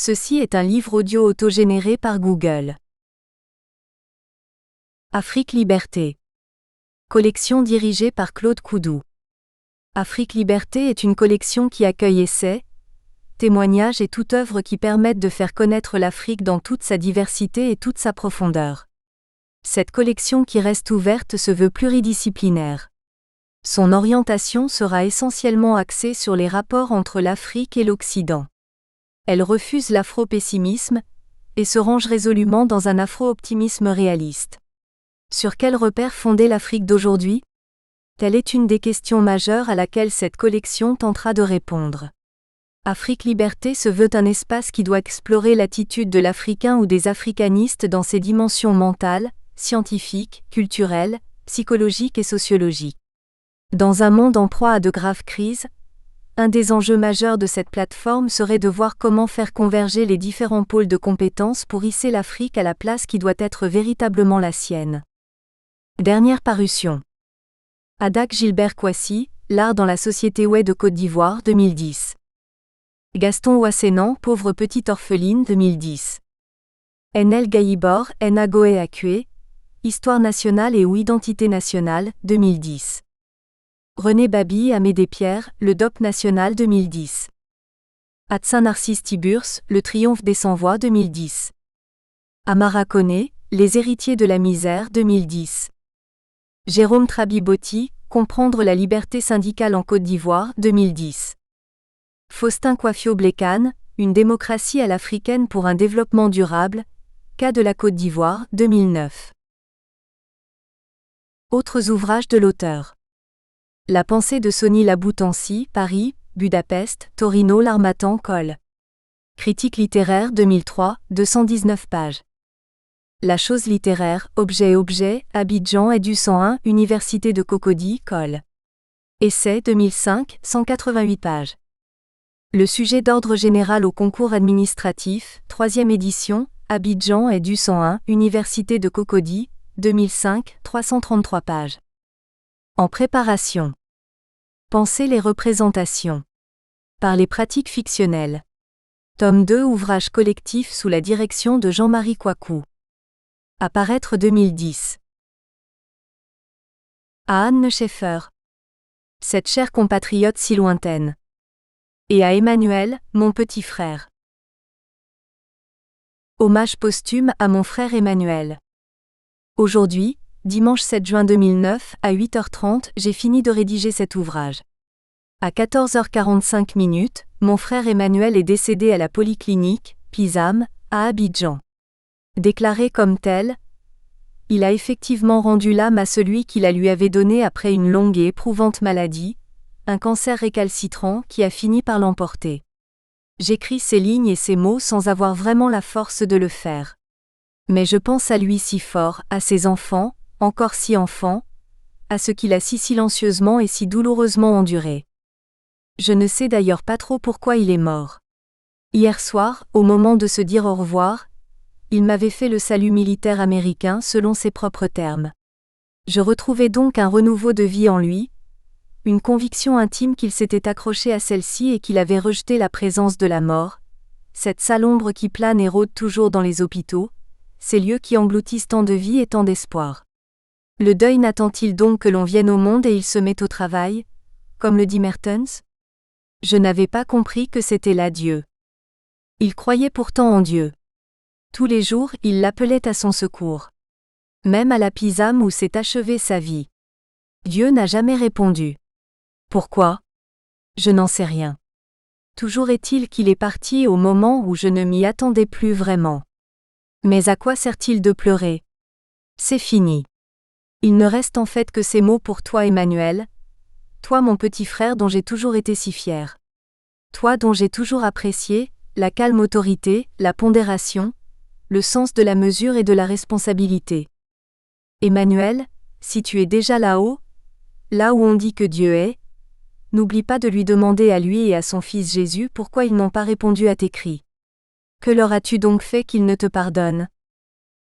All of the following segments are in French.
Ceci est un livre audio autogénéré par Google. Afrique Liberté. Collection dirigée par Claude Coudou. Afrique Liberté est une collection qui accueille essais, témoignages et toute œuvre qui permettent de faire connaître l'Afrique dans toute sa diversité et toute sa profondeur. Cette collection qui reste ouverte se veut pluridisciplinaire. Son orientation sera essentiellement axée sur les rapports entre l'Afrique et l'Occident. Elle refuse l'afro-pessimisme et se range résolument dans un afro-optimisme réaliste. Sur quels repères fonder l'Afrique d'aujourd'hui ? Telle est une des questions majeures à laquelle cette collection tentera de répondre. Afrique Liberté se veut un espace qui doit explorer l'attitude de l'Africain ou des africanistes dans ses dimensions mentales, scientifiques, culturelles, psychologiques et sociologiques. Dans un monde en proie à de graves crises, un des enjeux majeurs de cette plateforme serait de voir comment faire converger les différents pôles de compétences pour hisser l'Afrique à la place qui doit être véritablement la sienne. Dernière parution. Adak Gilbert Kwasi, L'art dans la société ouai de Côte d'Ivoire 2010. Gaston Ouassénan, Pauvre petite orpheline 2010. Enel Gaïbor, Enagoé Akue, Histoire nationale et ou Identité nationale 2010. René Babi, Amédée Pierre, Le DOP national 2010. Atsin Narcisse Tiburce, Le triomphe des sans-voix 2010. Amara Koné, Les héritiers de la misère 2010. Jérôme Trabi-Botti, Comprendre la liberté syndicale en Côte d'Ivoire 2010. Faustin Kouafio-Blécane, Une démocratie à l'africaine pour un développement durable, Cas de la Côte d'Ivoire 2009. Autres ouvrages de l'auteur. La pensée de Sony Laboutansi, Paris, Budapest, Torino L'Harmattan Col. Critique littéraire 2003, 219 pages. La chose littéraire, Objet, Abidjan et du 101, Université de Cocody, Col. Essai 2005, 188 pages. Le sujet d'ordre général au concours administratif, 3e édition, Abidjan et du 101, Université de Cocody, 2005, 333 pages. En préparation. Penser les représentations. Par les pratiques fictionnelles. Tome 2 ouvrage collectif sous la direction de Jean-Marie Kouakou. Apparaître 2010. À Anne Schaeffer. Cette chère compatriote si lointaine. Et à Emmanuel, mon petit frère. Hommage posthume à mon frère Emmanuel. Aujourd'hui, dimanche 7 juin 2009, à 8h30, j'ai fini de rédiger cet ouvrage. À 14h45, mon frère Emmanuel est décédé à la polyclinique, Pisam, à Abidjan. Déclaré comme tel, il a effectivement rendu l'âme à celui qui la lui avait donnée après une longue et éprouvante maladie, un cancer récalcitrant qui a fini par l'emporter. J'écris ces lignes et ces mots sans avoir vraiment la force de le faire. Mais je pense à lui si fort, à ses enfants, encore si enfants, à ce qu'il a si silencieusement et si douloureusement enduré. Je ne sais d'ailleurs pas trop pourquoi il est mort. Hier soir, au moment de se dire au revoir, il m'avait fait le salut militaire américain selon ses propres termes. Je retrouvais donc un renouveau de vie en lui, une conviction intime qu'il s'était accroché à celle-ci et qu'il avait rejeté la présence de la mort, cette sale ombre qui plane et rôde toujours dans les hôpitaux, ces lieux qui engloutissent tant de vie et tant d'espoir. Le deuil n'attend-il donc que l'on vienne au monde et il se met au travail, comme le dit Mertens ? Je n'avais pas compris que c'était là Dieu. Il croyait pourtant en Dieu. Tous les jours, il l'appelait à son secours. Même à la Pisam où s'est achevée sa vie. Dieu n'a jamais répondu. Pourquoi ? Je n'en sais rien. Toujours est-il qu'il est parti au moment où je ne m'y attendais plus vraiment. Mais à quoi sert-il de pleurer ? C'est fini. Il ne reste en fait que ces mots pour toi Emmanuel, toi mon petit frère dont j'ai toujours été si fier. Toi dont j'ai toujours apprécié la calme autorité, la pondération, le sens de la mesure et de la responsabilité. Emmanuel, si tu es déjà là-haut, là où on dit que Dieu est, n'oublie pas de lui demander à lui et à son fils Jésus pourquoi ils n'ont pas répondu à tes cris. Que leur as-tu donc fait qu'ils ne te pardonnent ?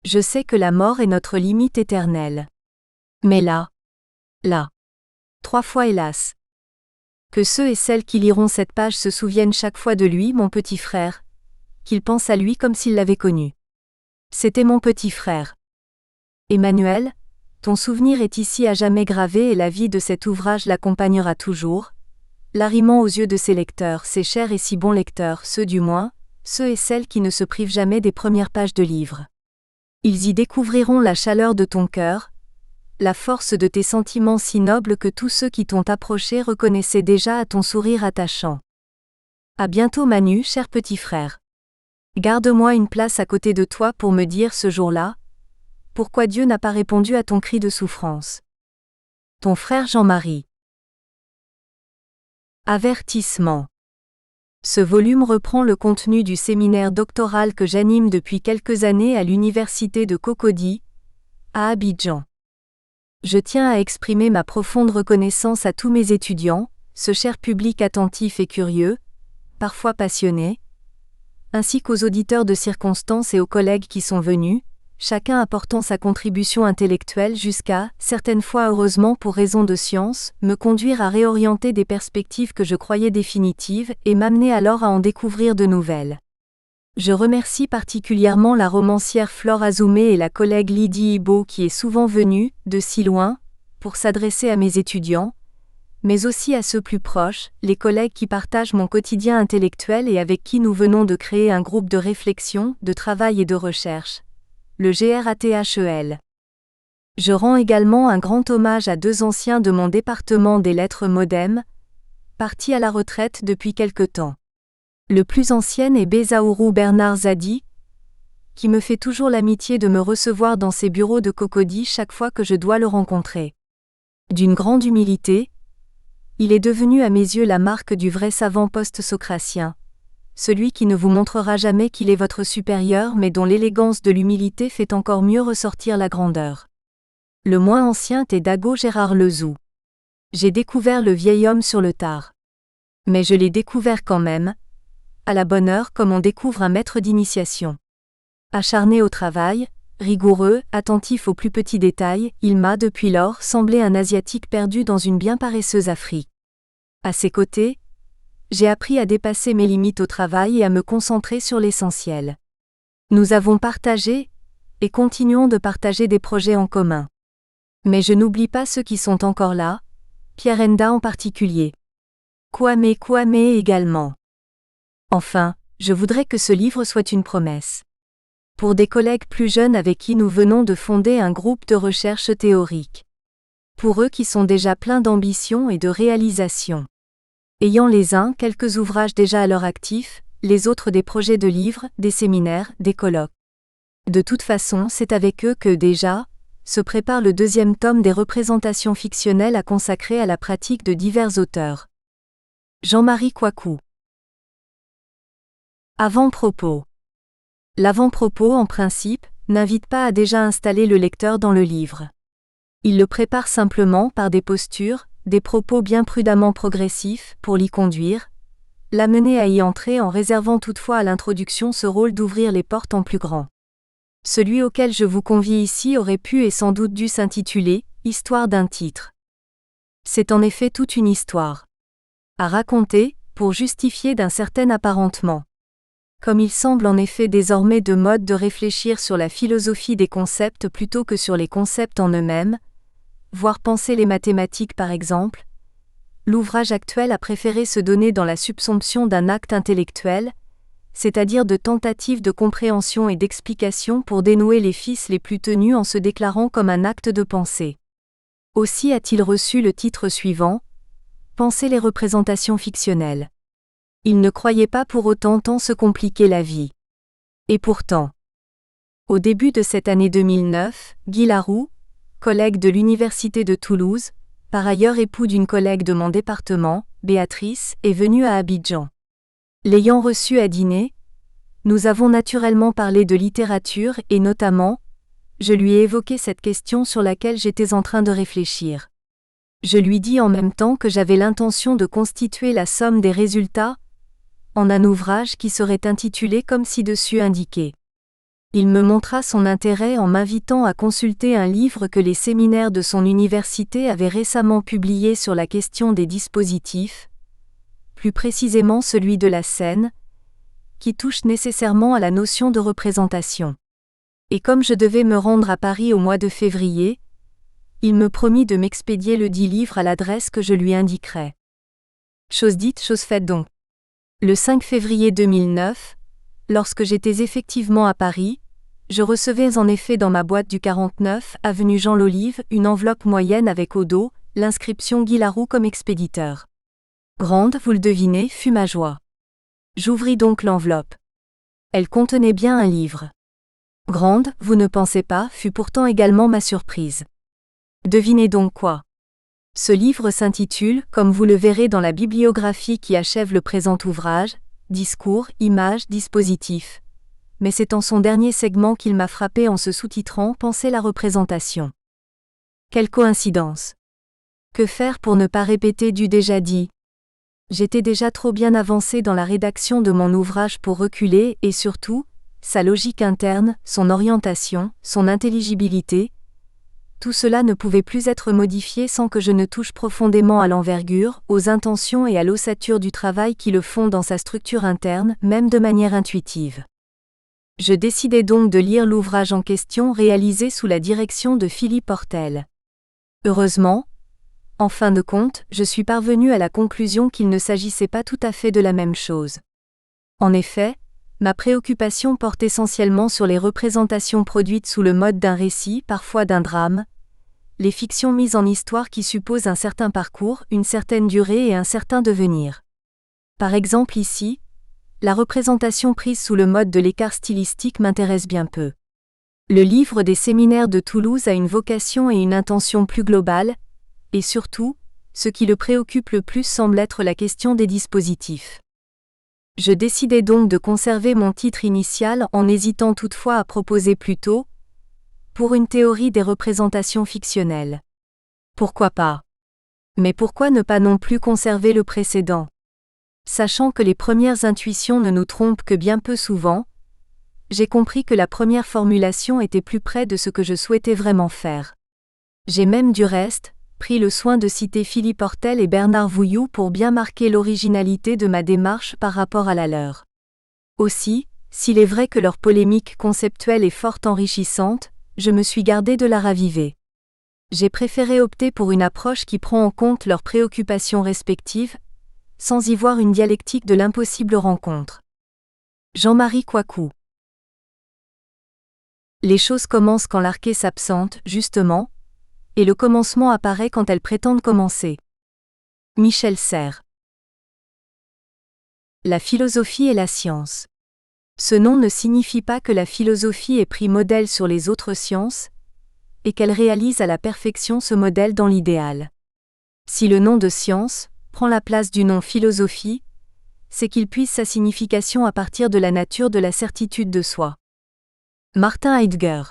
Je sais que la mort est notre limite éternelle. Mais là, 3 fois hélas. Que ceux et celles qui liront cette page se souviennent chaque fois de lui, mon petit frère, qu'il pense à lui comme s'il l'avait connu. C'était mon petit frère. Emmanuel, ton souvenir est ici à jamais gravé et la vie de cet ouvrage l'accompagnera toujours, l'arrimant aux yeux de ses lecteurs, ses chers et si bons lecteurs, ceux du moins, ceux et celles qui ne se privent jamais des premières pages de livres. Ils y découvriront la chaleur de ton cœur, la force de tes sentiments si nobles que tous ceux qui t'ont approché reconnaissaient déjà à ton sourire attachant. À bientôt Manu, cher petit frère. Garde-moi une place à côté de toi pour me dire ce jour-là, pourquoi Dieu n'a pas répondu à ton cri de souffrance. Ton frère Jean-Marie. Avertissement. Ce volume reprend le contenu du séminaire doctoral que j'anime depuis quelques années à l'université de Cocody, à Abidjan. Je tiens à exprimer ma profonde reconnaissance à tous mes étudiants, ce cher public attentif et curieux, parfois passionné, ainsi qu'aux auditeurs de circonstance et aux collègues qui sont venus, chacun apportant sa contribution intellectuelle jusqu'à, certaines fois heureusement pour raison de science, me conduire à réorienter des perspectives que je croyais définitives et m'amener alors à en découvrir de nouvelles. Je remercie particulièrement la romancière Flore Azoumé et la collègue Lydie Ibo qui est souvent venue, de si loin, pour s'adresser à mes étudiants, mais aussi à ceux plus proches, les collègues qui partagent mon quotidien intellectuel et avec qui nous venons de créer un groupe de réflexion, de travail et de recherche, le GRATHEL. Je rends également un grand hommage à deux anciens de mon département des lettres MoDem, partis à la retraite depuis quelque temps. Le plus ancien est Bezaourou Bernard Zadi, qui me fait toujours l'amitié de me recevoir dans ses bureaux de Cocody chaque fois que je dois le rencontrer. D'une grande humilité, il est devenu à mes yeux la marque du vrai savant post-socratien, celui qui ne vous montrera jamais qu'il est votre supérieur mais dont l'élégance de l'humilité fait encore mieux ressortir la grandeur. Le moins ancien est Dago Gérard Lezou. J'ai découvert le vieil homme sur le tard. Mais je l'ai découvert quand même, à la bonne heure comme on découvre un maître d'initiation. Acharné au travail, rigoureux, attentif aux plus petits détails, il m'a depuis lors semblé un Asiatique perdu dans une bien paresseuse Afrique. À ses côtés, j'ai appris à dépasser mes limites au travail et à me concentrer sur l'essentiel. Nous avons partagé, et continuons de partager des projets en commun. Mais je n'oublie pas ceux qui sont encore là, Pierre Enda en particulier. Kwame également. Enfin, je voudrais que ce livre soit une promesse. Pour des collègues plus jeunes avec qui nous venons de fonder un groupe de recherche théorique. Pour eux qui sont déjà pleins d'ambition et de réalisation. Ayant les uns quelques ouvrages déjà à leur actif, les autres des projets de livres, des séminaires, des colloques. De toute façon, c'est avec eux que, déjà, se prépare le deuxième tome des représentations fictionnelles à consacrer à la pratique de divers auteurs. Jean-Marie Kouakou. Avant-propos. L'avant-propos, en principe, n'invite pas à déjà installer le lecteur dans le livre. Il le prépare simplement par des postures, des propos bien prudemment progressifs, pour l'y conduire, l'amener à y entrer en réservant toutefois à l'introduction ce rôle d'ouvrir les portes en plus grand. Celui auquel je vous convie ici aurait pu et sans doute dû s'intituler « Histoire d'un titre ». C'est en effet toute une histoire à raconter, pour justifier d'un certain apparentement. Comme il semble en effet désormais de mode de réfléchir sur la philosophie des concepts plutôt que sur les concepts en eux-mêmes, voire penser les mathématiques par exemple, l'ouvrage actuel a préféré se donner dans la subsomption d'un acte intellectuel, c'est-à-dire de tentative de compréhension et d'explication pour dénouer les fils les plus tenus en se déclarant comme un acte de pensée. Aussi a-t-il reçu le titre suivant, « Penser les représentations fictionnelles ». Il ne croyait pas pour autant tant se compliquer la vie. Et pourtant, au début de cette année 2009, Guy Laroux, collègue de l'Université de Toulouse, par ailleurs époux d'une collègue de mon département, Béatrice, est venu à Abidjan. L'ayant reçu à dîner, nous avons naturellement parlé de littérature et notamment, je lui ai évoqué cette question sur laquelle j'étais en train de réfléchir. Je lui dis en même temps que j'avais l'intention de constituer la somme des résultats en un ouvrage qui serait intitulé comme ci-dessus indiqué. Il me montra son intérêt en m'invitant à consulter un livre que les séminaires de son université avaient récemment publié sur la question des dispositifs, plus précisément celui de la scène, qui touche nécessairement à la notion de représentation. Et comme je devais me rendre à Paris au mois de février, il me promit de m'expédier le dit livre à l'adresse que je lui indiquerais. Chose dite, chose faite donc. Le 5 février 2009, lorsque j'étais effectivement à Paris, je recevais en effet dans ma boîte du 49, avenue Jean Lolive, une enveloppe moyenne avec au dos, l'inscription Guy Laroux comme expéditeur. Grande, vous le devinez, fut ma joie. J'ouvris donc l'enveloppe. Elle contenait bien un livre. Grande, vous ne pensez pas, fut pourtant également ma surprise. Devinez donc quoi? Ce livre s'intitule, comme vous le verrez dans la bibliographie qui achève le présent ouvrage, Discours, images, dispositifs. Mais c'est en son dernier segment qu'il m'a frappé en se sous-titrant Penser la représentation. Quelle coïncidence! Que faire pour ne pas répéter du déjà dit? J'étais déjà trop bien avancé dans la rédaction de mon ouvrage pour reculer et surtout, sa logique interne, son orientation, son intelligibilité, tout cela ne pouvait plus être modifié sans que je ne touche profondément à l'envergure, aux intentions et à l'ossature du travail qui le font dans sa structure interne, même de manière intuitive. Je décidai donc de lire l'ouvrage en question réalisé sous la direction de Philippe Hortel. Heureusement, en fin de compte, je suis parvenu à la conclusion qu'il ne s'agissait pas tout à fait de la même chose. En effet, ma préoccupation porte essentiellement sur les représentations produites sous le mode d'un récit, parfois d'un drame, les fictions mises en histoire qui supposent un certain parcours, une certaine durée et un certain devenir. Par exemple ici, la représentation prise sous le mode de l'écart stylistique m'intéresse bien peu. Le livre des séminaires de Toulouse a une vocation et une intention plus globale, et surtout, ce qui le préoccupe le plus semble être la question des dispositifs. Je décidai donc de conserver mon titre initial en hésitant toutefois à proposer plutôt « Pour une théorie des représentations fictionnelles ». Pourquoi pas? Mais pourquoi ne pas non plus conserver le précédent? Sachant que les premières intuitions ne nous trompent que bien peu souvent, j'ai compris que la première formulation était plus près de ce que je souhaitais vraiment faire. J'ai même du reste pris le soin de citer Philippe Hortel et Bernard Vouilloux pour bien marquer l'originalité de ma démarche par rapport à la leur. Aussi, s'il est vrai que leur polémique conceptuelle est fort enrichissante, je me suis gardé de la raviver. J'ai préféré opter pour une approche qui prend en compte leurs préoccupations respectives, sans y voir une dialectique de l'impossible rencontre. Jean-Marie Coicou. Les choses commencent quand l'archet s'absente, justement, et le commencement apparaît quand elles prétendent commencer. Michel Serres. La philosophie et la science. Ce nom ne signifie pas que la philosophie ait pris modèle sur les autres sciences, et qu'elle réalise à la perfection ce modèle dans l'idéal. Si le nom de science prend la place du nom philosophie, c'est qu'il puise sa signification à partir de la nature de la certitude de soi. Martin Heidegger.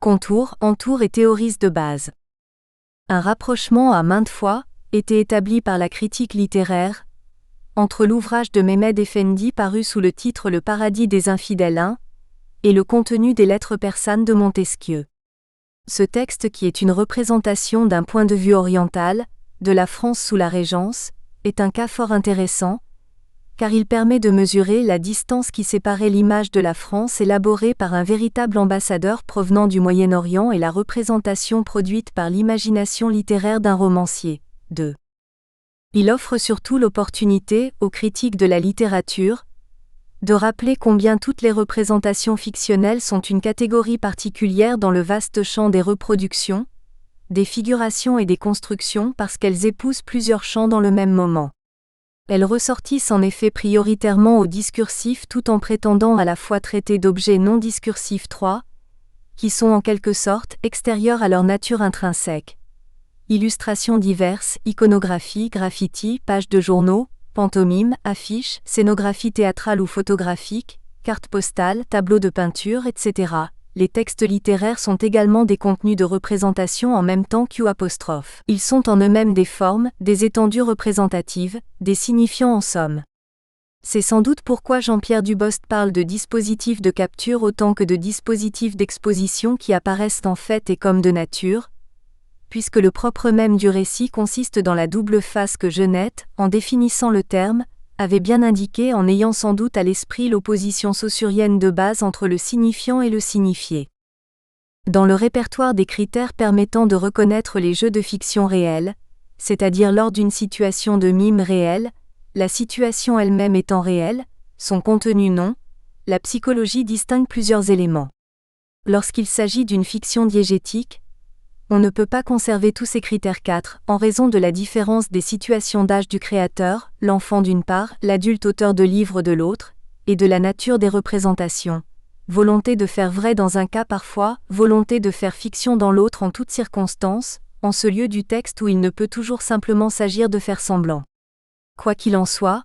Contour, entoure et théorise de base. Un rapprochement a maintes fois été établi par la critique littéraire entre l'ouvrage de Mehmed Effendi paru sous le titre Le paradis des infidèles 1 et le contenu des lettres persanes de Montesquieu. Ce texte, qui est une représentation d'un point de vue oriental, de la France sous la Régence, est un cas fort intéressant, car il permet de mesurer la distance qui séparait l'image de la France élaborée par un véritable ambassadeur provenant du Moyen-Orient et la représentation produite par l'imagination littéraire d'un romancier. 2. Il offre surtout l'opportunité, aux critiques de la littérature, de rappeler combien toutes les représentations fictionnelles sont une catégorie particulière dans le vaste champ des reproductions, des figurations et des constructions parce qu'elles épousent plusieurs champs dans le même moment. Elles ressortissent en effet prioritairement au discursif tout en prétendant à la fois traiter d'objets non discursifs 3, qui sont en quelque sorte extérieurs à leur nature intrinsèque. Illustrations diverses, iconographie, graffiti, pages de journaux, pantomimes, affiches, scénographie théâtrale ou photographique, cartes postales, tableaux de peinture, etc. Les textes littéraires sont également des contenus de représentation en même temps qu'U'. Ils sont en eux-mêmes des formes, des étendues représentatives, des signifiants en somme. C'est sans doute pourquoi Jean-Pierre Dubost parle de dispositifs de capture autant que de dispositifs d'exposition qui apparaissent en fait et comme de nature, puisque le propre même du récit consiste dans la double face que Genette, en définissant le terme, avait bien indiqué en ayant sans doute à l'esprit l'opposition saussurienne de base entre le signifiant et le signifié. Dans le répertoire des critères permettant de reconnaître les jeux de fiction réels, c'est-à-dire lors d'une situation de mime réelle, la situation elle-même étant réelle, son contenu non, la psychologie distingue plusieurs éléments. Lorsqu'il s'agit d'une fiction diégétique, on ne peut pas conserver tous ces critères 4, en raison de la différence des situations d'âge du créateur, l'enfant d'une part, l'adulte auteur de livre de l'autre, et de la nature des représentations. Volonté de faire vrai dans un cas parfois, volonté de faire fiction dans l'autre en toutes circonstances, en ce lieu du texte où il ne peut toujours simplement s'agir de faire semblant. Quoi qu'il en soit,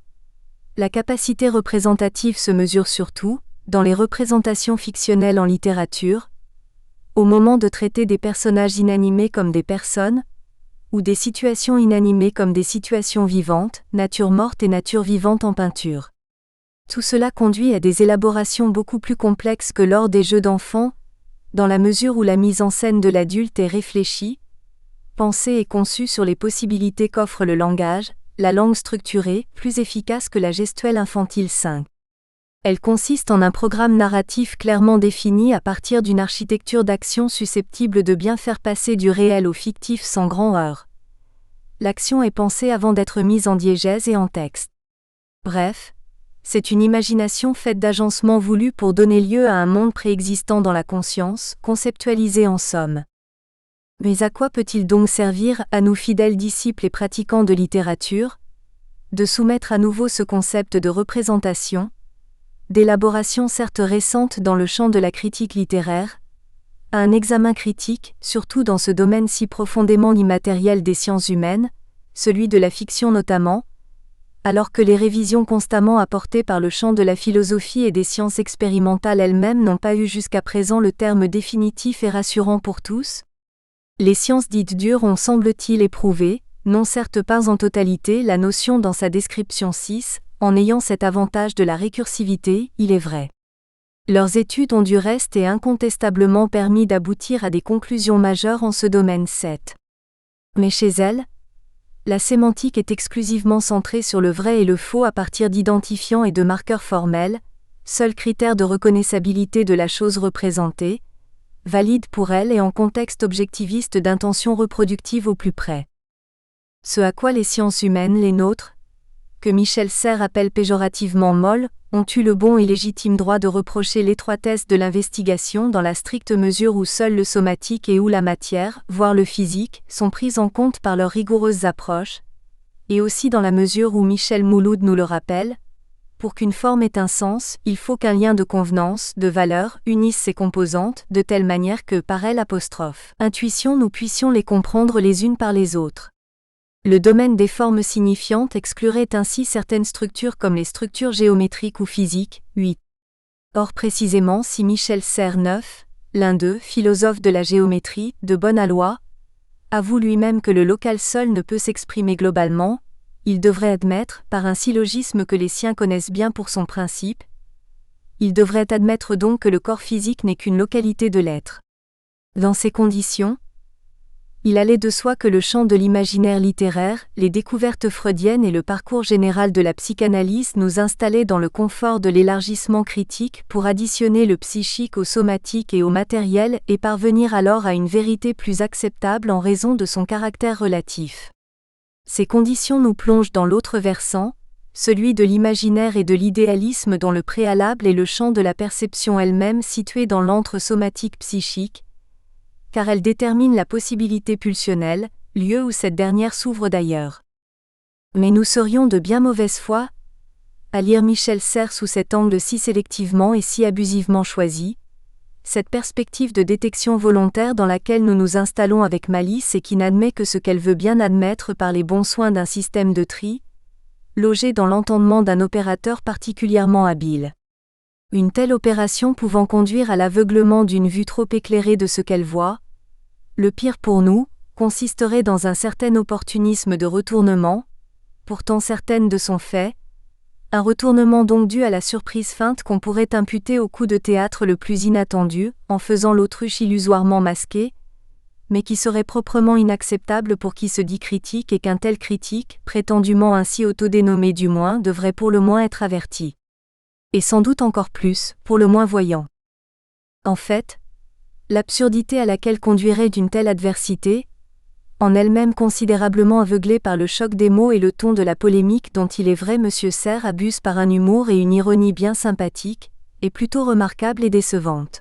la capacité représentative se mesure surtout, dans les représentations fictionnelles en littérature, au moment de traiter des personnages inanimés comme des personnes, ou des situations inanimées comme des situations vivantes, nature morte et nature vivante en peinture. Tout cela conduit à des élaborations beaucoup plus complexes que lors des jeux d'enfants, dans la mesure où la mise en scène de l'adulte est réfléchie, pensée et conçue sur les possibilités qu'offre le langage, la langue structurée, plus efficace que la gestuelle infantile 5. Elle consiste en un programme narratif clairement défini à partir d'une architecture d'action susceptible de bien faire passer du réel au fictif sans grand heurt. L'action est pensée avant d'être mise en diégèse et en texte. Bref, c'est une imagination faite d'agencements voulus pour donner lieu à un monde préexistant dans la conscience, conceptualisé en somme. Mais à quoi peut-il donc servir, à nous fidèles disciples et pratiquants de littérature, de soumettre à nouveau ce concept de représentation, d'élaboration certes récente dans le champ de la critique littéraire, à un examen critique, surtout dans ce domaine si profondément immatériel des sciences humaines, celui de la fiction notamment, alors que les révisions constamment apportées par le champ de la philosophie et des sciences expérimentales elles-mêmes n'ont pas eu jusqu'à présent le terme définitif et rassurant pour tous? Les sciences dites dures ont semble-t-il éprouvé, non certes pas en totalité, la notion dans sa description 6, en ayant cet avantage de la récursivité, il est vrai. Leurs études ont du reste et incontestablement permis d'aboutir à des conclusions majeures en ce domaine 7. Mais chez elles, la sémantique est exclusivement centrée sur le vrai et le faux à partir d'identifiants et de marqueurs formels, seul critère de reconnaissabilité de la chose représentée, valide pour elle et en contexte objectiviste d'intention reproductive au plus près. Ce à quoi les sciences humaines, les nôtres, que Michel Serres appelle péjorativement molles, ont eu le bon et légitime droit de reprocher l'étroitesse de l'investigation dans la stricte mesure où seul le somatique et où la matière, voire le physique, sont prises en compte par leurs rigoureuses approches, et aussi dans la mesure où Michel Mouloud nous le rappelle, pour qu'une forme ait un sens, il faut qu'un lien de convenance, de valeur, unisse ses composantes, de telle manière que, par intuition nous puissions les comprendre les unes par les autres. Le domaine des formes signifiantes exclurait ainsi certaines structures comme les structures géométriques ou physiques. 8. Or précisément si Michel Serres 9, l'un d'eux, philosophe de la géométrie, de bonne aloi, avoue lui-même que le local seul ne peut s'exprimer globalement, il devrait admettre, par un syllogisme que les siens connaissent bien pour son principe, il devrait admettre donc que le corps physique n'est qu'une localité de l'être. Dans ces conditions, il allait de soi que le champ de l'imaginaire littéraire, les découvertes freudiennes et le parcours général de la psychanalyse nous installaient dans le confort de l'élargissement critique pour additionner le psychique au somatique et au matériel et parvenir alors à une vérité plus acceptable en raison de son caractère relatif. Ces conditions nous plongent dans l'autre versant, celui de l'imaginaire et de l'idéalisme dont le préalable est le champ de la perception elle-même située dans l'antre somatique psychique, car elle détermine la possibilité pulsionnelle, lieu où cette dernière s'ouvre d'ailleurs. Mais nous serions de bien mauvaise foi à lire Michel Serres sous cet angle si sélectivement et si abusivement choisi, cette perspective de détection volontaire dans laquelle nous nous installons avec malice et qui n'admet que ce qu'elle veut bien admettre par les bons soins d'un système de tri, logé dans l'entendement d'un opérateur particulièrement habile. Une telle opération pouvant conduire à l'aveuglement d'une vue trop éclairée de ce qu'elle voit, le pire pour nous, consisterait dans un certain opportunisme de retournement, pourtant certaine de son fait, un retournement donc dû à la surprise feinte qu'on pourrait imputer au coup de théâtre le plus inattendu, en faisant l'autruche illusoirement masquée, mais qui serait proprement inacceptable pour qui se dit critique et qu'un tel critique, prétendument ainsi autodénommé du moins, devrait pour le moins être averti. Et sans doute encore plus, pour le moins voyant. En fait, l'absurdité à laquelle conduirait d'une telle adversité, en elle-même considérablement aveuglée par le choc des mots et le ton de la polémique dont il est vrai M. Serres abuse par un humour et une ironie bien sympathiques, est plutôt remarquable et décevante.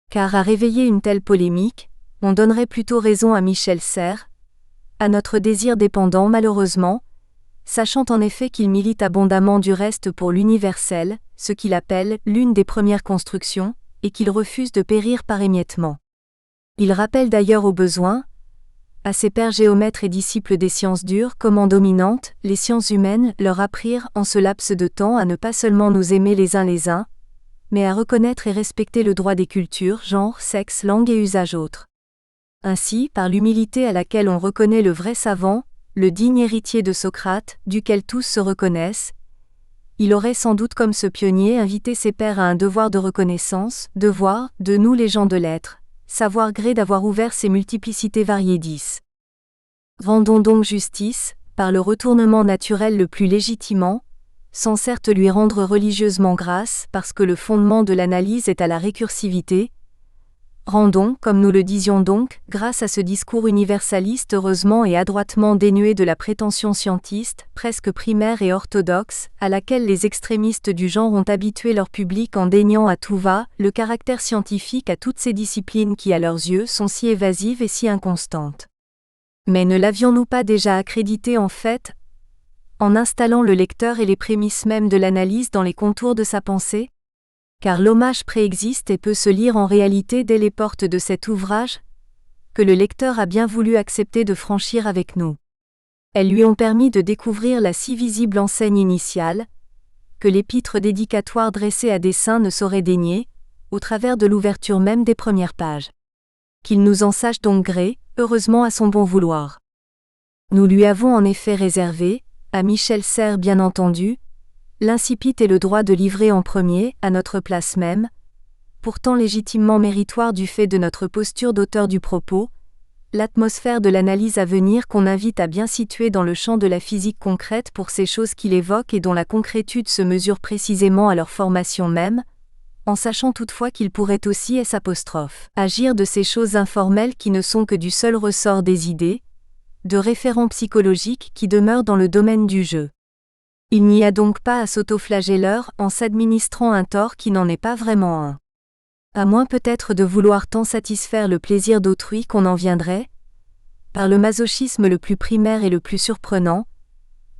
Car à réveiller une telle polémique, on donnerait plutôt raison à Michel Serres, à notre désir dépendant malheureusement, sachant en effet qu'il milite abondamment du reste pour l'universel, ce qu'il appelle l'une des premières constructions, et qu'il refuse de périr par émiettement. Il rappelle d'ailleurs au besoin, à ses pères géomètres et disciples des sciences dures comment dominantes, les sciences humaines leur apprirent en ce laps de temps à ne pas seulement nous aimer les uns les uns, mais à reconnaître et respecter le droit des cultures, genre, sexe, langue et usages autres. Ainsi, par l'humilité à laquelle on reconnaît le vrai savant, le digne héritier de Socrate, duquel tous se reconnaissent, il aurait sans doute comme ce pionnier invité ses pairs à un devoir de reconnaissance, devoir, de nous les gens de lettres, savoir gré d'avoir ouvert ces multiplicités variées 10. Rendons donc justice, par le retournement naturel le plus légitimant, sans certes lui rendre religieusement grâce parce que le fondement de l'analyse est à la récursivité. Rendons, comme nous le disions donc, grâce à ce discours universaliste heureusement et adroitement dénué de la prétention scientiste, presque primaire et orthodoxe, à laquelle les extrémistes du genre ont habitué leur public en déniant à tout va le caractère scientifique à toutes ces disciplines qui à leurs yeux sont si évasives et si inconstantes. Mais ne l'avions-nous pas déjà accrédité en fait, en installant le lecteur et les prémices même de l'analyse dans les contours de sa pensée ? Car l'hommage préexiste et peut se lire en réalité dès les portes de cet ouvrage, que le lecteur a bien voulu accepter de franchir avec nous. Elles lui ont permis de découvrir la si visible enseigne initiale, que l'épître dédicatoire dressée à dessein ne saurait dénier, au travers de l'ouverture même des premières pages. Qu'il nous en sache donc gré, heureusement à son bon vouloir. Nous lui avons en effet réservé, à Michel Serres bien entendu, l'incipit et le droit de livrer en premier, à notre place même, pourtant légitimement méritoire du fait de notre posture d'auteur du propos, l'atmosphère de l'analyse à venir qu'on invite à bien situer dans le champ de la physique concrète pour ces choses qu'il évoque et dont la concrétude se mesure précisément à leur formation même, en sachant toutefois qu'il pourrait aussi agir de ces choses informelles qui ne sont que du seul ressort des idées, de référents psychologiques qui demeurent dans le domaine du jeu. Il n'y a donc pas à s'autoflageller en s'administrant un tort qui n'en est pas vraiment un. À moins peut-être de vouloir tant satisfaire le plaisir d'autrui qu'on en viendrait, par le masochisme le plus primaire et le plus surprenant,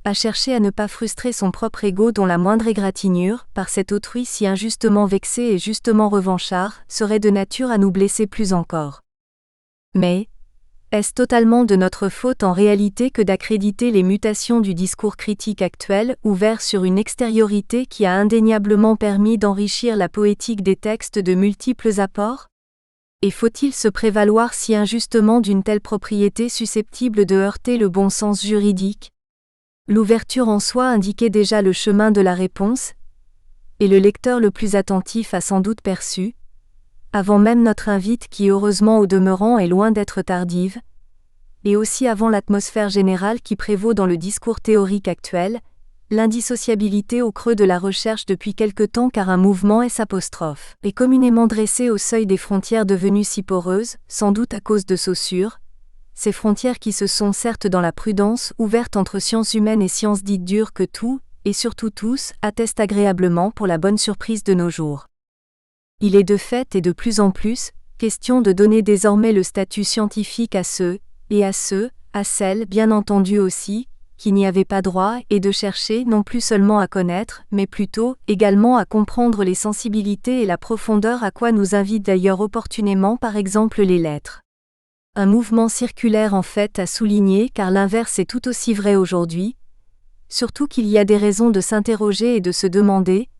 à chercher à ne pas frustrer son propre ego dont la moindre égratignure, par cet autrui si injustement vexé et justement revanchard, serait de nature à nous blesser plus encore. Mais, est-ce totalement de notre faute en réalité que d'accréditer les mutations du discours critique actuel, ouvert sur une extériorité qui a indéniablement permis d'enrichir la poétique des textes de multiples apports ? Et faut-il se prévaloir si injustement d'une telle propriété susceptible de heurter le bon sens juridique ? L'ouverture en soi indiquait déjà le chemin de la réponse, et le lecteur le plus attentif a sans doute perçu, avant même notre invite qui heureusement au demeurant est loin d'être tardive, et aussi avant l'atmosphère générale qui prévaut dans le discours théorique actuel, l'indissociabilité au creux de la recherche depuis quelque temps car un mouvement est communément dressé au seuil des frontières devenues si poreuses, sans doute à cause de Saussure, ces frontières qui se sont certes dans la prudence ouvertes entre sciences humaines et sciences dites dures que tout, et surtout tous, attestent agréablement pour la bonne surprise de nos jours. Il est de fait et de plus en plus, question de donner désormais le statut scientifique à ceux, et à celles bien entendu aussi, qui n'y avaient pas droit et de chercher non plus seulement à connaître, mais plutôt, également à comprendre les sensibilités et la profondeur à quoi nous invitent d'ailleurs opportunément par exemple les lettres. Un mouvement circulaire en fait à souligner car l'inverse est tout aussi vrai aujourd'hui, surtout qu'il y a des raisons de s'interroger et de se demander,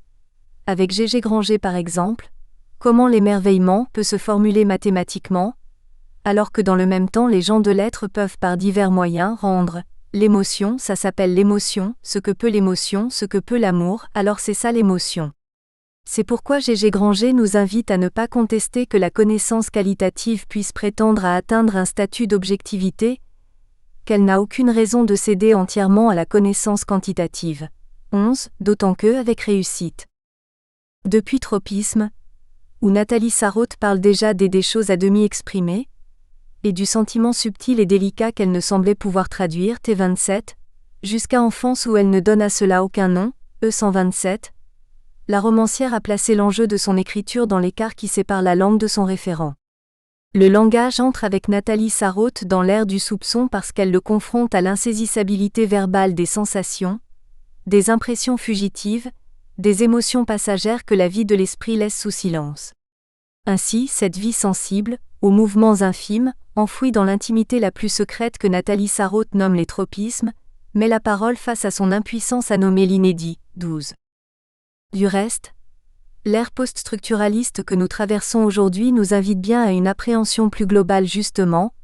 avec G.G. Granger par exemple, comment l'émerveillement peut se formuler mathématiquement, alors que dans le même temps les gens de lettres peuvent par divers moyens rendre l'émotion, ça s'appelle l'émotion, ce que peut l'amour, alors c'est ça l'émotion. C'est pourquoi Gégé Granger nous invite à ne pas contester que la connaissance qualitative puisse prétendre à atteindre un statut d'objectivité, qu'elle n'a aucune raison de céder entièrement à la connaissance quantitative. 11. D'autant que, avec réussite. Depuis Tropisme, où Nathalie Sarraute parle déjà des choses à demi exprimées, et du sentiment subtil et délicat qu'elle ne semblait pouvoir traduire, T27, jusqu'à Enfance où elle ne donne à cela aucun nom, E127, la romancière a placé l'enjeu de son écriture dans l'écart qui sépare la langue de son référent. Le langage entre avec Nathalie Sarraute dans l'ère du soupçon parce qu'elle le confronte à l'insaisissabilité verbale des sensations, des impressions fugitives, des émotions passagères que la vie de l'esprit laisse sous silence. Ainsi, cette vie sensible, aux mouvements infimes, enfouie dans l'intimité la plus secrète que Nathalie Sarraute nomme les tropismes, met la parole face à son impuissance à nommer l'inédit. 12. Du reste, l'ère post-structuraliste que nous traversons aujourd'hui nous invite bien à une appréhension plus globale justement,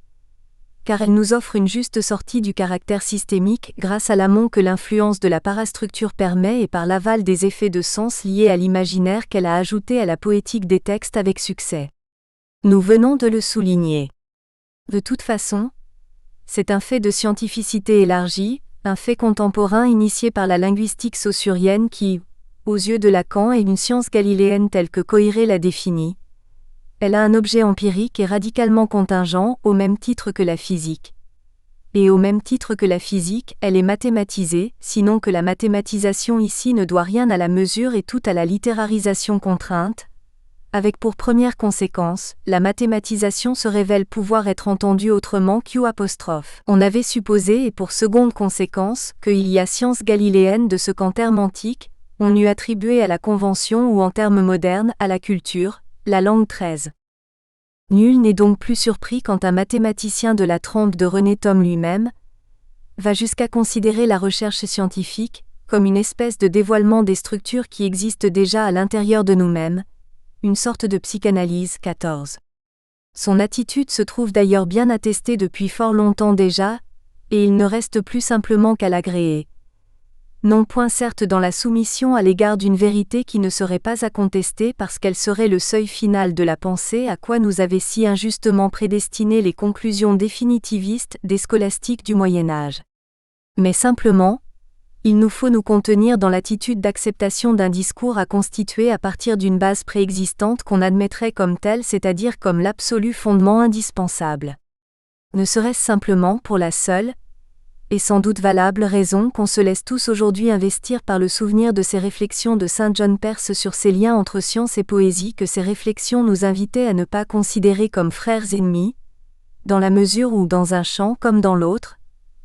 car elle nous offre une juste sortie du caractère systémique grâce à l'amont que l'influence de la parastructure permet et par l'aval des effets de sens liés à l'imaginaire qu'elle a ajouté à la poétique des textes avec succès. Nous venons de le souligner. De toute façon, c'est un fait de scientificité élargie, un fait contemporain initié par la linguistique saussurienne qui, aux yeux de Lacan, est une science galiléenne telle que Coiré l'a définie. Elle a un objet empirique et radicalement contingent au même titre que la physique. Et au même titre que la physique, elle est mathématisée, sinon que la mathématisation ici ne doit rien à la mesure et tout à la littérarisation contrainte, avec pour première conséquence, la mathématisation se révèle pouvoir être entendue autrement qu'U'. On avait supposé et pour seconde conséquence, qu'il y a science galiléenne de ce qu'en termes antiques, on eût attribué à la convention ou en termes modernes, à la culture, la langue 13. Nul n'est donc plus surpris quand un mathématicien de la trempe de René Thom lui-même va jusqu'à considérer la recherche scientifique comme une espèce de dévoilement des structures qui existent déjà à l'intérieur de nous-mêmes, une sorte de psychanalyse. 14. Son attitude se trouve d'ailleurs bien attestée depuis fort longtemps déjà, et il ne reste plus simplement qu'à l'agréer. Non point certes dans la soumission à l'égard d'une vérité qui ne serait pas à contester parce qu'elle serait le seuil final de la pensée à quoi nous avaient si injustement prédestiné les conclusions définitivistes des scolastiques du Moyen-Âge. Mais simplement, il nous faut nous contenir dans l'attitude d'acceptation d'un discours à constituer à partir d'une base préexistante qu'on admettrait comme telle, c'est-à-dire comme l'absolu fondement indispensable. Ne serait-ce simplement pour la seule, et sans doute valable raison qu'on se laisse tous aujourd'hui investir par le souvenir de ces réflexions de Saint John Perse sur ces liens entre science et poésie que ces réflexions nous invitaient à ne pas considérer comme frères ennemis, dans la mesure où dans un champ comme dans l'autre,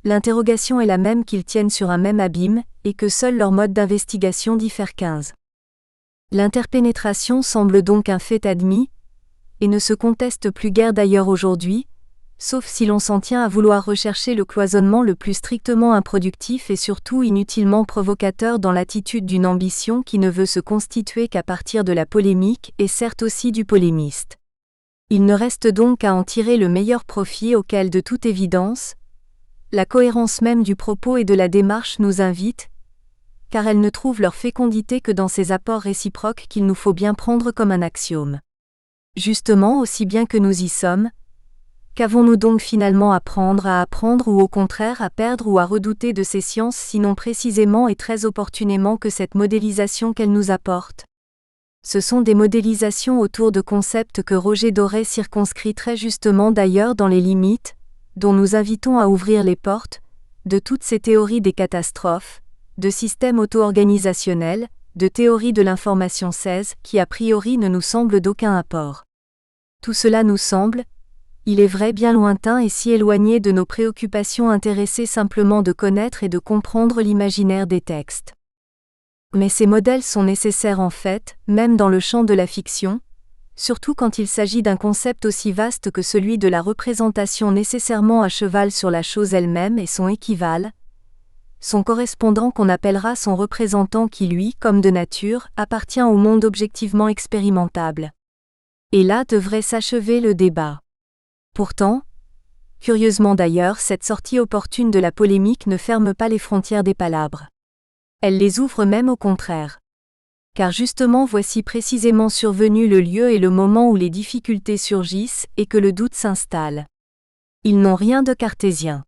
l'interrogation est la même qu'ils tiennent sur un même abîme, et que seul leur mode d'investigation diffère. 15. L'interpénétration semble donc un fait admis, et ne se conteste plus guère d'ailleurs aujourd'hui, sauf si l'on s'en tient à vouloir rechercher le cloisonnement le plus strictement improductif et surtout inutilement provocateur dans l'attitude d'une ambition qui ne veut se constituer qu'à partir de la polémique et certes aussi du polémiste. Il ne reste donc qu'à en tirer le meilleur profit auquel de toute évidence, la cohérence même du propos et de la démarche nous invite, car elles ne trouvent leur fécondité que dans ces apports réciproques qu'il nous faut bien prendre comme un axiome. Justement, aussi bien que nous y sommes, qu'avons-nous donc finalement à apprendre ou au contraire à perdre ou à redouter de ces sciences sinon précisément et très opportunément que cette modélisation qu'elles nous apportent ? Ce sont des modélisations autour de concepts que Roger Doré circonscrit très justement d'ailleurs dans les limites, dont nous invitons à ouvrir les portes, de toutes ces théories des catastrophes, de systèmes auto-organisationnels, de théories de l'information 16 qui a priori ne nous semblent d'aucun apport. Tout cela nous semble, il est vrai bien lointain et si éloigné de nos préoccupations intéressées simplement de connaître et de comprendre l'imaginaire des textes. Mais ces modèles sont nécessaires en fait, même dans le champ de la fiction, surtout quand il s'agit d'un concept aussi vaste que celui de la représentation nécessairement à cheval sur la chose elle-même et son équivalent, son correspondant qu'on appellera son représentant qui lui, comme de nature, appartient au monde objectivement expérimentable. Et là devrait s'achever le débat. Pourtant, curieusement d'ailleurs, cette sortie opportune de la polémique ne ferme pas les frontières des palabres. Elle les ouvre même au contraire. Car justement voici précisément survenu le lieu et le moment où les difficultés surgissent et que le doute s'installe. Ils n'ont rien de cartésien.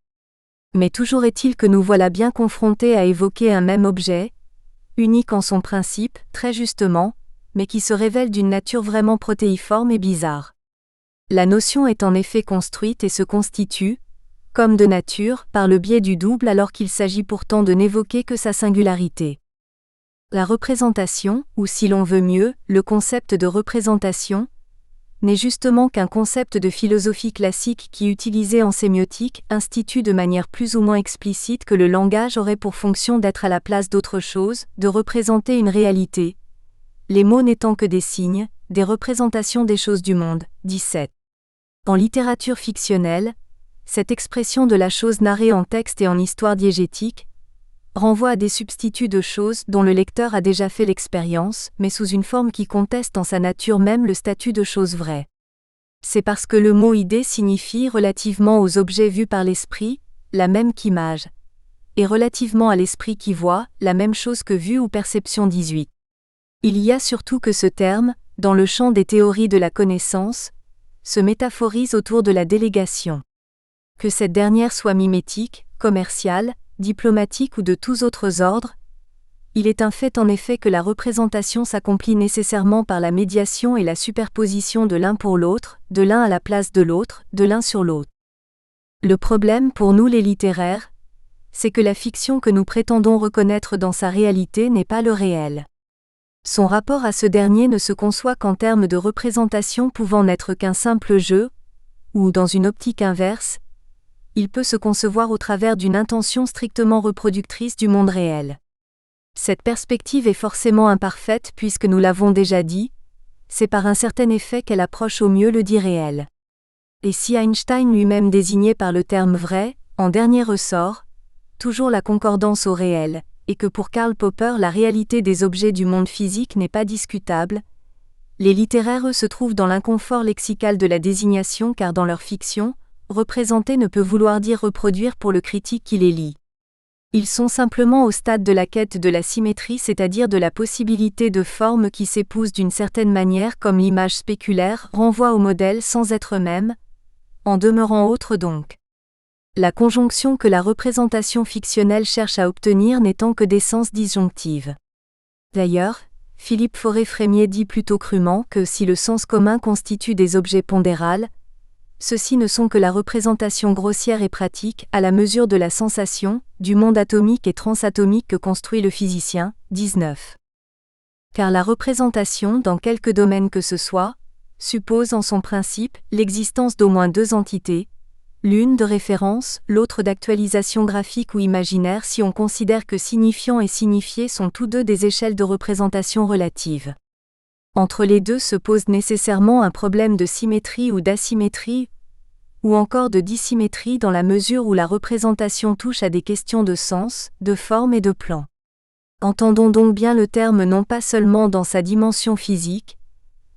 Mais toujours est-il que nous voilà bien confrontés à évoquer un même objet, unique en son principe, très justement, mais qui se révèle d'une nature vraiment protéiforme et bizarre. La notion est en effet construite et se constitue, comme de nature, par le biais du double alors qu'il s'agit pourtant de n'évoquer que sa singularité. La représentation, ou si l'on veut mieux, le concept de représentation, n'est justement qu'un concept de philosophie classique qui, utilisé en sémiotique, institue de manière plus ou moins explicite que le langage aurait pour fonction d'être à la place d'autre chose, de représenter une réalité. Les mots n'étant que des signes, des représentations des choses du monde. 17. En littérature fictionnelle, cette expression de la chose narrée en texte et en histoire diégétique renvoie à des substituts de choses dont le lecteur a déjà fait l'expérience, mais sous une forme qui conteste en sa nature même le statut de chose vraie. C'est parce que le mot idée signifie relativement aux objets vus par l'esprit, la même qu'image, et relativement à l'esprit qui voit, la même chose que vue ou perception. 18. Il y a surtout que ce terme, dans le champ des théories de la connaissance, se métaphorise autour de la délégation. Que cette dernière soit mimétique, commerciale, diplomatique ou de tous autres ordres, il est un fait en effet que la représentation s'accomplit nécessairement par la médiation et la superposition de l'un pour l'autre, de l'un à la place de l'autre, de l'un sur l'autre. Le problème pour nous les littéraires, c'est que la fiction que nous prétendons reconnaître dans sa réalité n'est pas le réel. Son rapport à ce dernier ne se conçoit qu'en termes de représentation pouvant n'être qu'un simple jeu, ou dans une optique inverse, il peut se concevoir au travers d'une intention strictement reproductrice du monde réel. Cette perspective est forcément imparfaite puisque nous l'avons déjà dit, c'est par un certain effet qu'elle approche au mieux le dit réel. Et si Einstein lui-même désignait par le terme vrai, en dernier ressort, toujours la concordance au réel, et que pour Karl Popper la réalité des objets du monde physique n'est pas discutable, les littéraires eux se trouvent dans l'inconfort lexical de la désignation car dans leur fiction, représenter ne peut vouloir dire reproduire pour le critique qui les lit. Ils sont simplement au stade de la quête de la symétrie, c'est-à-dire de la possibilité de formes qui s'épousent d'une certaine manière comme l'image spéculaire renvoie au modèle sans être même, en demeurant autre donc. La conjonction que la représentation fictionnelle cherche à obtenir n'étant que d'essence disjonctive. D'ailleurs, Philippe Fauré-Frémier dit plutôt crûment que si le sens commun constitue des objets pondérales, ceux-ci ne sont que la représentation grossière et pratique, à la mesure de la sensation, du monde atomique et transatomique que construit le physicien. 19. Car la représentation, dans quelque domaine que ce soit, suppose en son principe l'existence d'au moins deux entités, l'une de référence, l'autre d'actualisation graphique ou imaginaire si on considère que signifiant et signifié sont tous deux des échelles de représentation relatives. Entre les deux se pose nécessairement un problème de symétrie ou d'asymétrie, ou encore de dissymétrie dans la mesure où la représentation touche à des questions de sens, de forme et de plan. Entendons donc bien le terme non pas seulement dans sa dimension physique,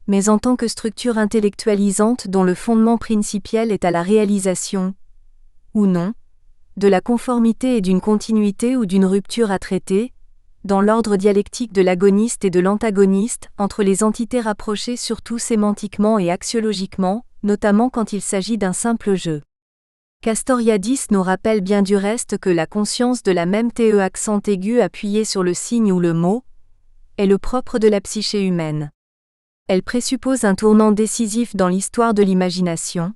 mais en tant que structure intellectualisante dont le fondement principiel est à la réalisation, ou non, de la conformité et d'une continuité ou d'une rupture à traiter, dans l'ordre dialectique de l'agoniste et de l'antagoniste, entre les entités rapprochées surtout sémantiquement et axiologiquement, notamment quand il s'agit d'un simple jeu. Castoriadis nous rappelle bien du reste que la conscience de la même TE accent aigu appuyé sur le signe ou le mot est le propre de la psyché humaine. Elle présuppose un tournant décisif dans l'histoire de l'imagination,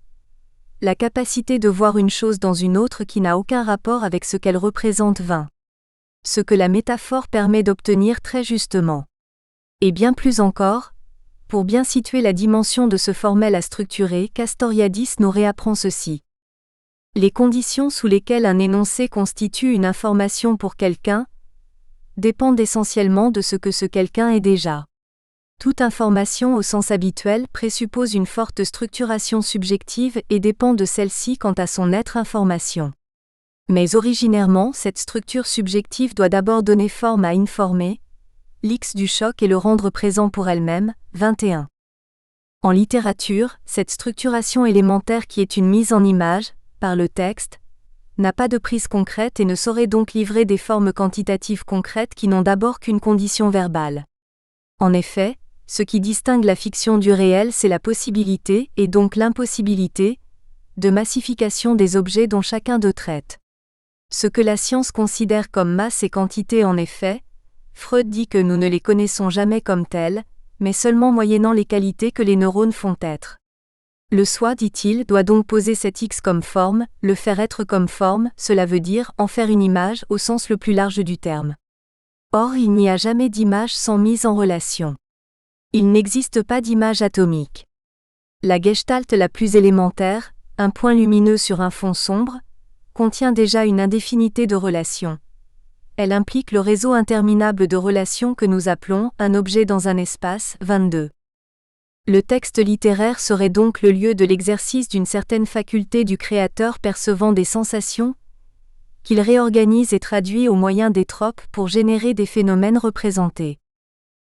la capacité de voir une chose dans une autre qui n'a aucun rapport avec ce qu'elle représente. 20. Ce que la métaphore permet d'obtenir très justement. Et bien plus encore, pour bien situer la dimension de ce formel à structurer, Castoriadis nous réapprend ceci. Les conditions sous lesquelles un énoncé constitue une information pour quelqu'un dépendent essentiellement de ce que ce quelqu'un est déjà. Toute information au sens habituel présuppose une forte structuration subjective et dépend de celle-ci quant à son être information. Mais originairement, cette structure subjective doit d'abord donner forme à informer, l'X du choc et le rendre présent pour elle-même. 21. En littérature, cette structuration élémentaire qui est une mise en image, par le texte, n'a pas de prise concrète et ne saurait donc livrer des formes quantitatives concrètes qui n'ont d'abord qu'une condition verbale. En effet, ce qui distingue la fiction du réel, c'est la possibilité, et donc l'impossibilité, de massification des objets dont chacun d'eux traite. Ce que la science considère comme masse et quantité, en effet, Freud dit que nous ne les connaissons jamais comme telles, mais seulement moyennant les qualités que les neurones font être. Le soi, dit-il, doit donc poser cet X comme forme, le faire être comme forme, cela veut dire en faire une image au sens le plus large du terme. Or, il n'y a jamais d'image sans mise en relation. Il n'existe pas d'image atomique. La gestalt la plus élémentaire, un point lumineux sur un fond sombre, contient déjà une indéfinité de relations. Elle implique le réseau interminable de relations que nous appelons un objet dans un espace. 22. Le texte littéraire serait donc le lieu de l'exercice d'une certaine faculté du créateur percevant des sensations, qu'il réorganise et traduit au moyen des tropes pour générer des phénomènes représentés.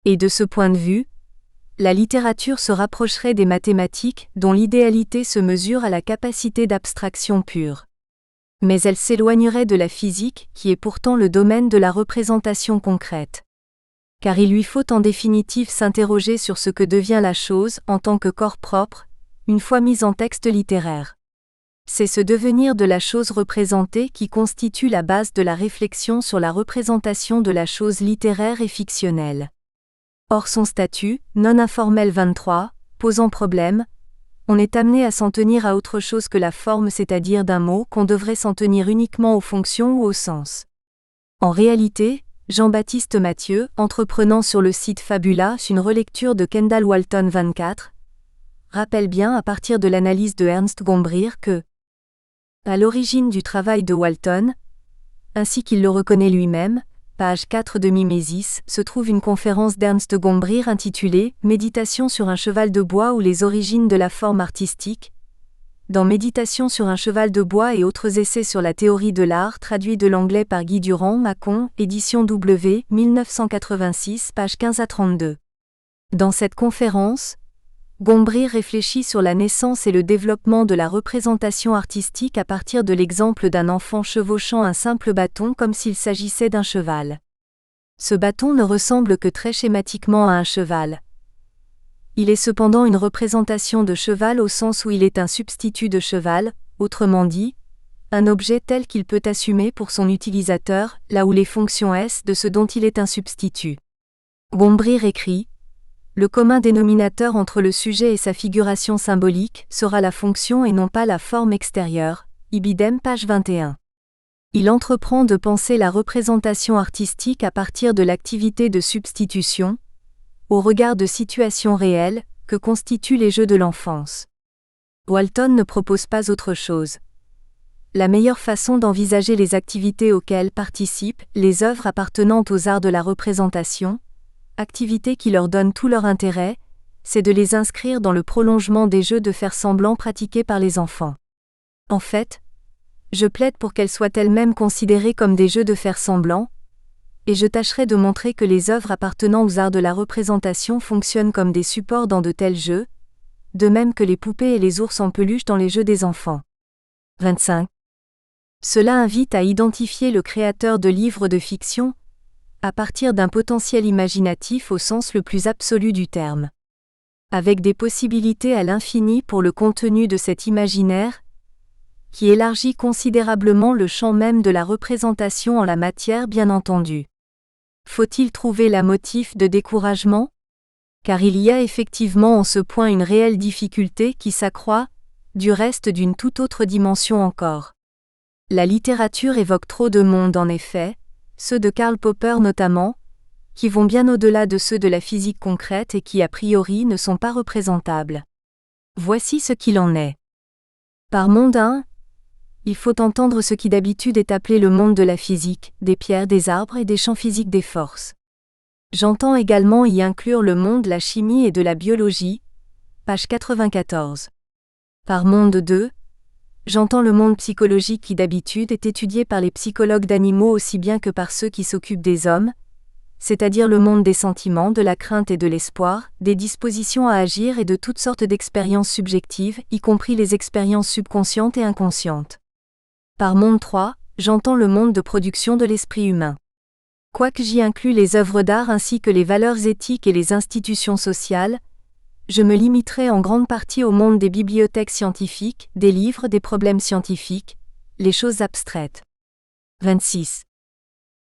Et de ce point de vue, la littérature se rapprocherait des mathématiques, dont l'idéalité se mesure à la capacité d'abstraction pure. Mais elle s'éloignerait de la physique, qui est pourtant le domaine de la représentation concrète. Car il lui faut en définitive s'interroger sur ce que devient la chose en tant que corps propre, une fois mise en texte littéraire. C'est ce devenir de la chose représentée qui constitue la base de la réflexion sur la représentation de la chose littéraire et fictionnelle. Or son statut, non informel 23, posant problème, on est amené à s'en tenir à autre chose que la forme, c'est-à-dire d'un mot qu'on devrait s'en tenir uniquement aux fonctions ou au sens. En réalité, Jean-Baptiste Mathieu, entreprenant sur le site Fabula une relecture de Kendall Walton 24, rappelle bien à partir de l'analyse de Ernst Gombrich que, à l'origine du travail de Walton, ainsi qu'il le reconnaît lui-même, page 4 de Mimesis, se trouve une conférence d'Ernst Gombrich intitulée « Méditation sur un cheval de bois ou les origines de la forme artistique ». Dans Méditation sur un cheval de bois et autres essais sur la théorie de l'art, traduit de l'anglais par Guy Durand, Mâcon, édition W, 1986, page 15 à 32. Dans cette conférence, Gombrich réfléchit sur la naissance et le développement de la représentation artistique à partir de l'exemple d'un enfant chevauchant un simple bâton comme s'il s'agissait d'un cheval. Ce bâton ne ressemble que très schématiquement à un cheval. Il est cependant une représentation de cheval au sens où il est un substitut de cheval, autrement dit, un objet tel qu'il peut assumer pour son utilisateur, là où les fonctions S de ce dont il est un substitut. Gombrich écrit: le commun dénominateur entre le sujet et sa figuration symbolique sera la fonction et non pas la forme extérieure. Ibidem, page 21. Il entreprend de penser la représentation artistique à partir de l'activité de substitution, au regard de situations réelles, que constituent les jeux de l'enfance. Walton ne propose pas autre chose. La meilleure façon d'envisager les activités auxquelles participent les œuvres appartenant aux arts de la représentation, activités qui leur donnent tout leur intérêt, c'est de les inscrire dans le prolongement des jeux de faire semblant pratiqués par les enfants. En fait, je plaide pour qu'elles soient elles-mêmes considérées comme des jeux de faire semblant, et je tâcherai de montrer que les œuvres appartenant aux arts de la représentation fonctionnent comme des supports dans de tels jeux, de même que les poupées et les ours en peluche dans les jeux des enfants. 25. Cela invite à identifier le créateur de livres de fiction, à partir d'un potentiel imaginatif au sens le plus absolu du terme. Avec des possibilités à l'infini pour le contenu de cet imaginaire, qui élargit considérablement le champ même de la représentation en la matière, bien entendu. Faut-il trouver la motif de découragement ? Car il y a effectivement en ce point une réelle difficulté qui s'accroît, du reste d'une toute autre dimension encore. La littérature évoque trop de mondes en effet, ceux de Karl Popper notamment, qui vont bien au-delà de ceux de la physique concrète et qui a priori ne sont pas représentables. Voici ce qu'il en est. Par monde 1, il faut entendre ce qui d'habitude est appelé le monde de la physique, des pierres, des arbres et des champs physiques des forces. J'entends également y inclure le monde de la chimie et de la biologie, page 94. Par monde 2, j'entends le monde psychologique qui d'habitude est étudié par les psychologues d'animaux aussi bien que par ceux qui s'occupent des hommes, c'est-à-dire le monde des sentiments, de la crainte et de l'espoir, des dispositions à agir et de toutes sortes d'expériences subjectives, y compris les expériences subconscientes et inconscientes. Par monde 3, j'entends le monde de production de l'esprit humain. Quoique j'y inclus les œuvres d'art ainsi que les valeurs éthiques et les institutions sociales, je me limiterai en grande partie au monde des bibliothèques scientifiques, des livres, des problèmes scientifiques, les choses abstraites. 26.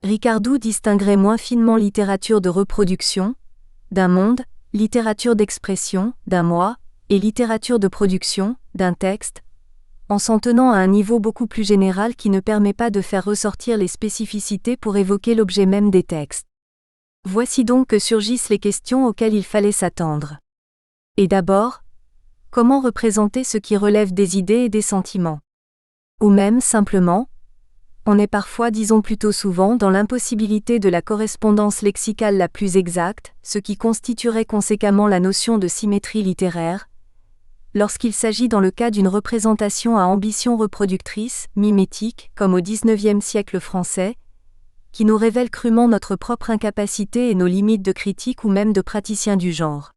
Ricardou distinguerait moins finement littérature de reproduction, d'un monde, littérature d'expression, d'un moi, et littérature de production, d'un texte, en s'en tenant à un niveau beaucoup plus général qui ne permet pas de faire ressortir les spécificités pour évoquer l'objet même des textes. Voici donc que surgissent les questions auxquelles il fallait s'attendre. Et d'abord, comment représenter ce qui relève des idées et des sentiments? Ou même, simplement, on est parfois, disons plutôt souvent, dans l'impossibilité de la correspondance lexicale la plus exacte, ce qui constituerait conséquemment la notion de symétrie littéraire, lorsqu'il s'agit dans le cas d'une représentation à ambition reproductrice, mimétique, comme au XIXe siècle français, qui nous révèle crûment notre propre incapacité et nos limites de critique ou même de praticien du genre.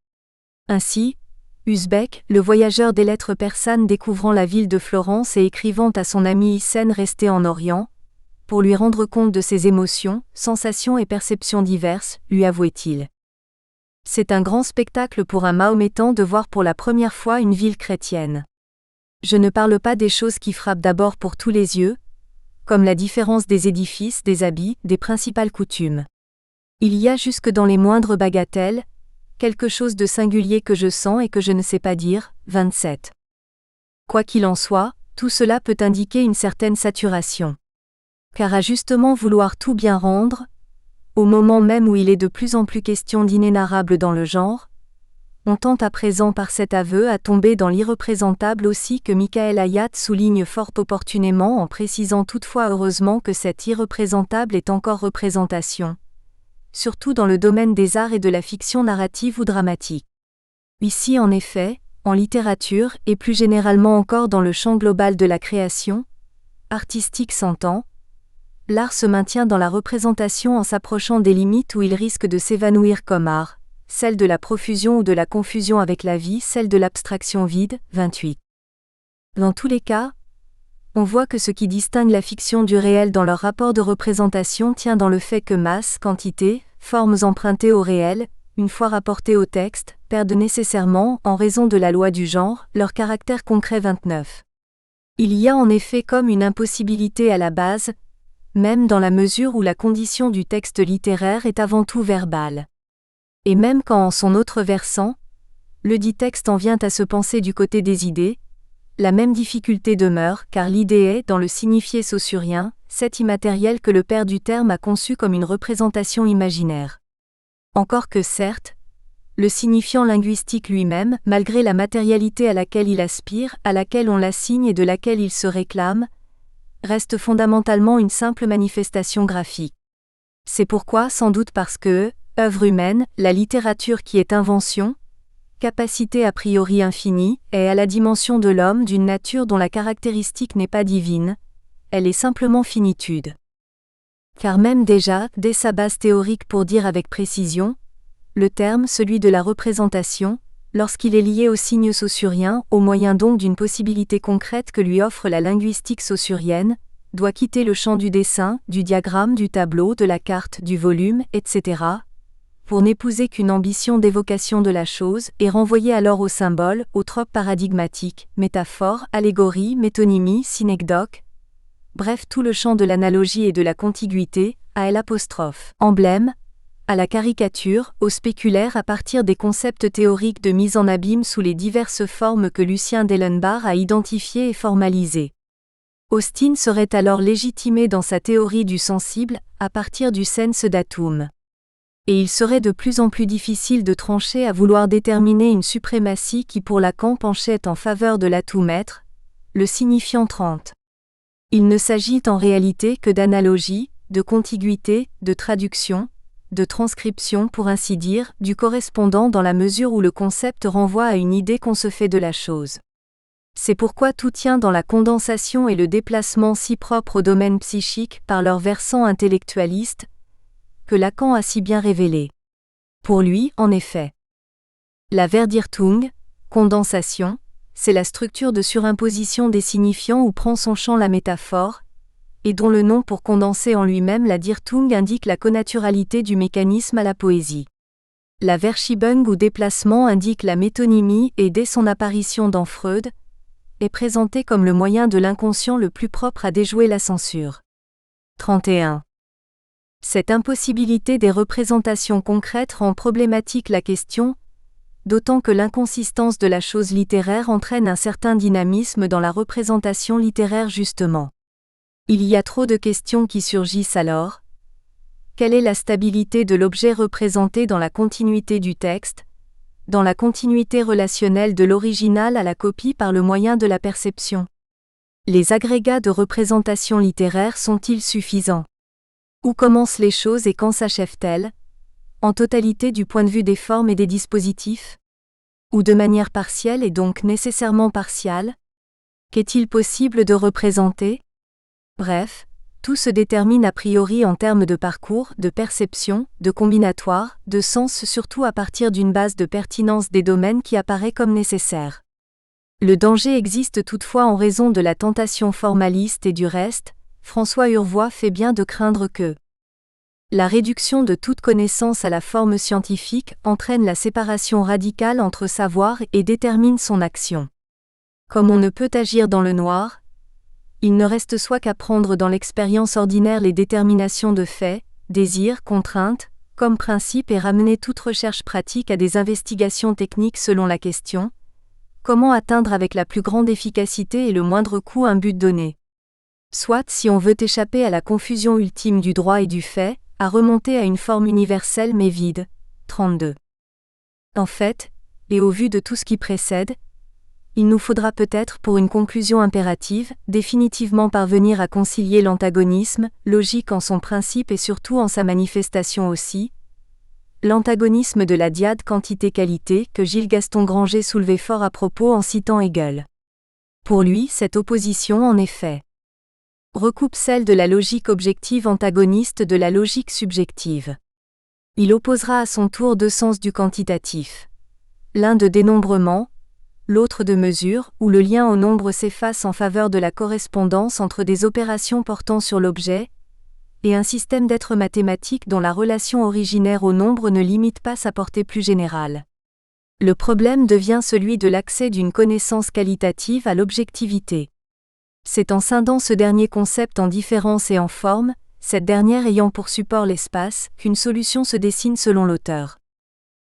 Ainsi, Usbek, le voyageur des lettres persanes découvrant la ville de Florence et écrivant à son ami Hissène resté en Orient, pour lui rendre compte de ses émotions, sensations et perceptions diverses, lui avouait-il. C'est un grand spectacle pour un mahométan de voir pour la première fois une ville chrétienne. Je ne parle pas des choses qui frappent d'abord pour tous les yeux, comme la différence des édifices, des habits, des principales coutumes. Il y a jusque dans les moindres bagatelles, quelque chose de singulier que je sens et que je ne sais pas dire. 27. Quoi qu'il en soit, tout cela peut indiquer une certaine saturation. Car à justement vouloir tout bien rendre, au moment même où il est de plus en plus question d'inénarrable dans le genre, on tente à présent par cet aveu à tomber dans l'irreprésentable aussi que Michael Hayat souligne fort opportunément en précisant toutefois heureusement que cette irreprésentable est encore représentation, surtout dans le domaine des arts et de la fiction narrative ou dramatique. Ici en effet, en littérature et plus généralement encore dans le champ global de la création, artistique s'entend, l'art se maintient dans la représentation en s'approchant des limites où il risque de s'évanouir comme art, celle de la profusion ou de la confusion avec la vie, celle de l'abstraction vide. 28. Dans tous les cas, on voit que ce qui distingue la fiction du réel dans leur rapport de représentation tient dans le fait que masse, quantité, formes empruntées au réel, une fois rapportées au texte, perdent nécessairement, en raison de la loi du genre, leur caractère concret. 29. Il y a en effet comme une impossibilité à la base, même dans la mesure où la condition du texte littéraire est avant tout verbale. Et même quand en son autre versant, le dit texte en vient à se penser du côté des idées, la même difficulté demeure, car l'idée est, dans le signifié saussurien, cet immatériel que le père du terme a conçu comme une représentation imaginaire. Encore que certes, le signifiant linguistique lui-même, malgré la matérialité à laquelle il aspire, à laquelle on l'assigne et de laquelle il se réclame, reste fondamentalement une simple manifestation graphique. C'est pourquoi, sans doute parce que, œuvre humaine, la littérature qui est invention, capacité a priori infinie, est à la dimension de l'homme d'une nature dont la caractéristique n'est pas divine, elle est simplement finitude. Car même déjà, dès sa base théorique pour dire avec précision, le terme, celui de la représentation, lorsqu'il est lié au signe saussurien, au moyen donc d'une possibilité concrète que lui offre la linguistique saussurienne, doit quitter le champ du dessin, du diagramme, du tableau, de la carte, du volume, etc., pour n'épouser qu'une ambition d'évocation de la chose, et renvoyer alors au symbole, au trope paradigmatique, métaphore, allégorie, métonymie, synecdoque, bref tout le champ de l'analogie et de la contiguïté, à l'apostrophe, emblème, à la caricature, au spéculaire à partir des concepts théoriques de mise en abîme sous les diverses formes que Lucien Dellenbach a identifiées et formalisées. Austin serait alors légitimé dans sa théorie du sensible, à partir du sens datum. Et il serait de plus en plus difficile de trancher à vouloir déterminer une suprématie qui pour Lacan penchait en faveur de l'atout-maître, le signifiant 30. Il ne s'agit en réalité que d'analogie, de contiguïté, de traduction, de transcription pour ainsi dire, du correspondant dans la mesure où le concept renvoie à une idée qu'on se fait de la chose. C'est pourquoi tout tient dans la condensation et le déplacement si propre au domaine psychique par leur versant intellectualiste, que Lacan a si bien révélé. Pour lui, en effet, la Verdichtung, condensation, c'est la structure de surimposition des signifiants où prend son champ la métaphore, et dont le nom pour condenser en lui-même la Dichtung indique la connaturalité du mécanisme à la poésie. La Verschiebung ou déplacement indique la métonymie et dès son apparition dans Freud, est présentée comme le moyen de l'inconscient le plus propre à déjouer la censure. 31. Cette impossibilité des représentations concrètes rend problématique la question, d'autant que l'inconsistance de la chose littéraire entraîne un certain dynamisme dans la représentation littéraire justement. Il y a trop de questions qui surgissent alors. Quelle est la stabilité de l'objet représenté dans la continuité du texte, dans la continuité relationnelle de l'original à la copie par le moyen de la perception? Les agrégats de représentation littéraire sont-ils suffisants? Où commencent les choses et quand s'achèvent-elles? En totalité du point de vue des formes et des dispositifs? Ou de manière partielle et donc nécessairement partiale? Qu'est-il possible de représenter? Bref, tout se détermine a priori en termes de parcours, de perception, de combinatoire, de sens surtout à partir d'une base de pertinence des domaines qui apparaît comme nécessaire. Le danger existe toutefois en raison de la tentation formaliste et du reste, François Urvois fait bien de craindre que la réduction de toute connaissance à la forme scientifique entraîne la séparation radicale entre savoir et détermine son action. Comme on ne peut agir dans le noir, il ne reste soit qu'à prendre dans l'expérience ordinaire les déterminations de faits, désirs, contraintes, comme principe et ramener toute recherche pratique à des investigations techniques selon la question: comment atteindre avec la plus grande efficacité et le moindre coût un but donné? Soit, si on veut échapper à la confusion ultime du droit et du fait, à remonter à une forme universelle mais vide. 32. En fait, et au vu de tout ce qui précède, il nous faudra peut-être pour une conclusion impérative, définitivement parvenir à concilier l'antagonisme, logique en son principe et surtout en sa manifestation aussi, l'antagonisme de la dyade quantité-qualité que Gilles Gaston Granger soulevait fort à propos en citant Hegel. Pour lui, cette opposition, en effet, recoupe celle de la logique objective antagoniste de la logique subjective. Il opposera à son tour deux sens du quantitatif. L'un de dénombrement, l'autre de mesure, où le lien au nombre s'efface en faveur de la correspondance entre des opérations portant sur l'objet, et un système d'êtres mathématiques dont la relation originaire au nombre ne limite pas sa portée plus générale. Le problème devient celui de l'accès d'une connaissance qualitative à l'objectivité. C'est en scindant ce dernier concept en différence et en forme, cette dernière ayant pour support l'espace, qu'une solution se dessine selon l'auteur.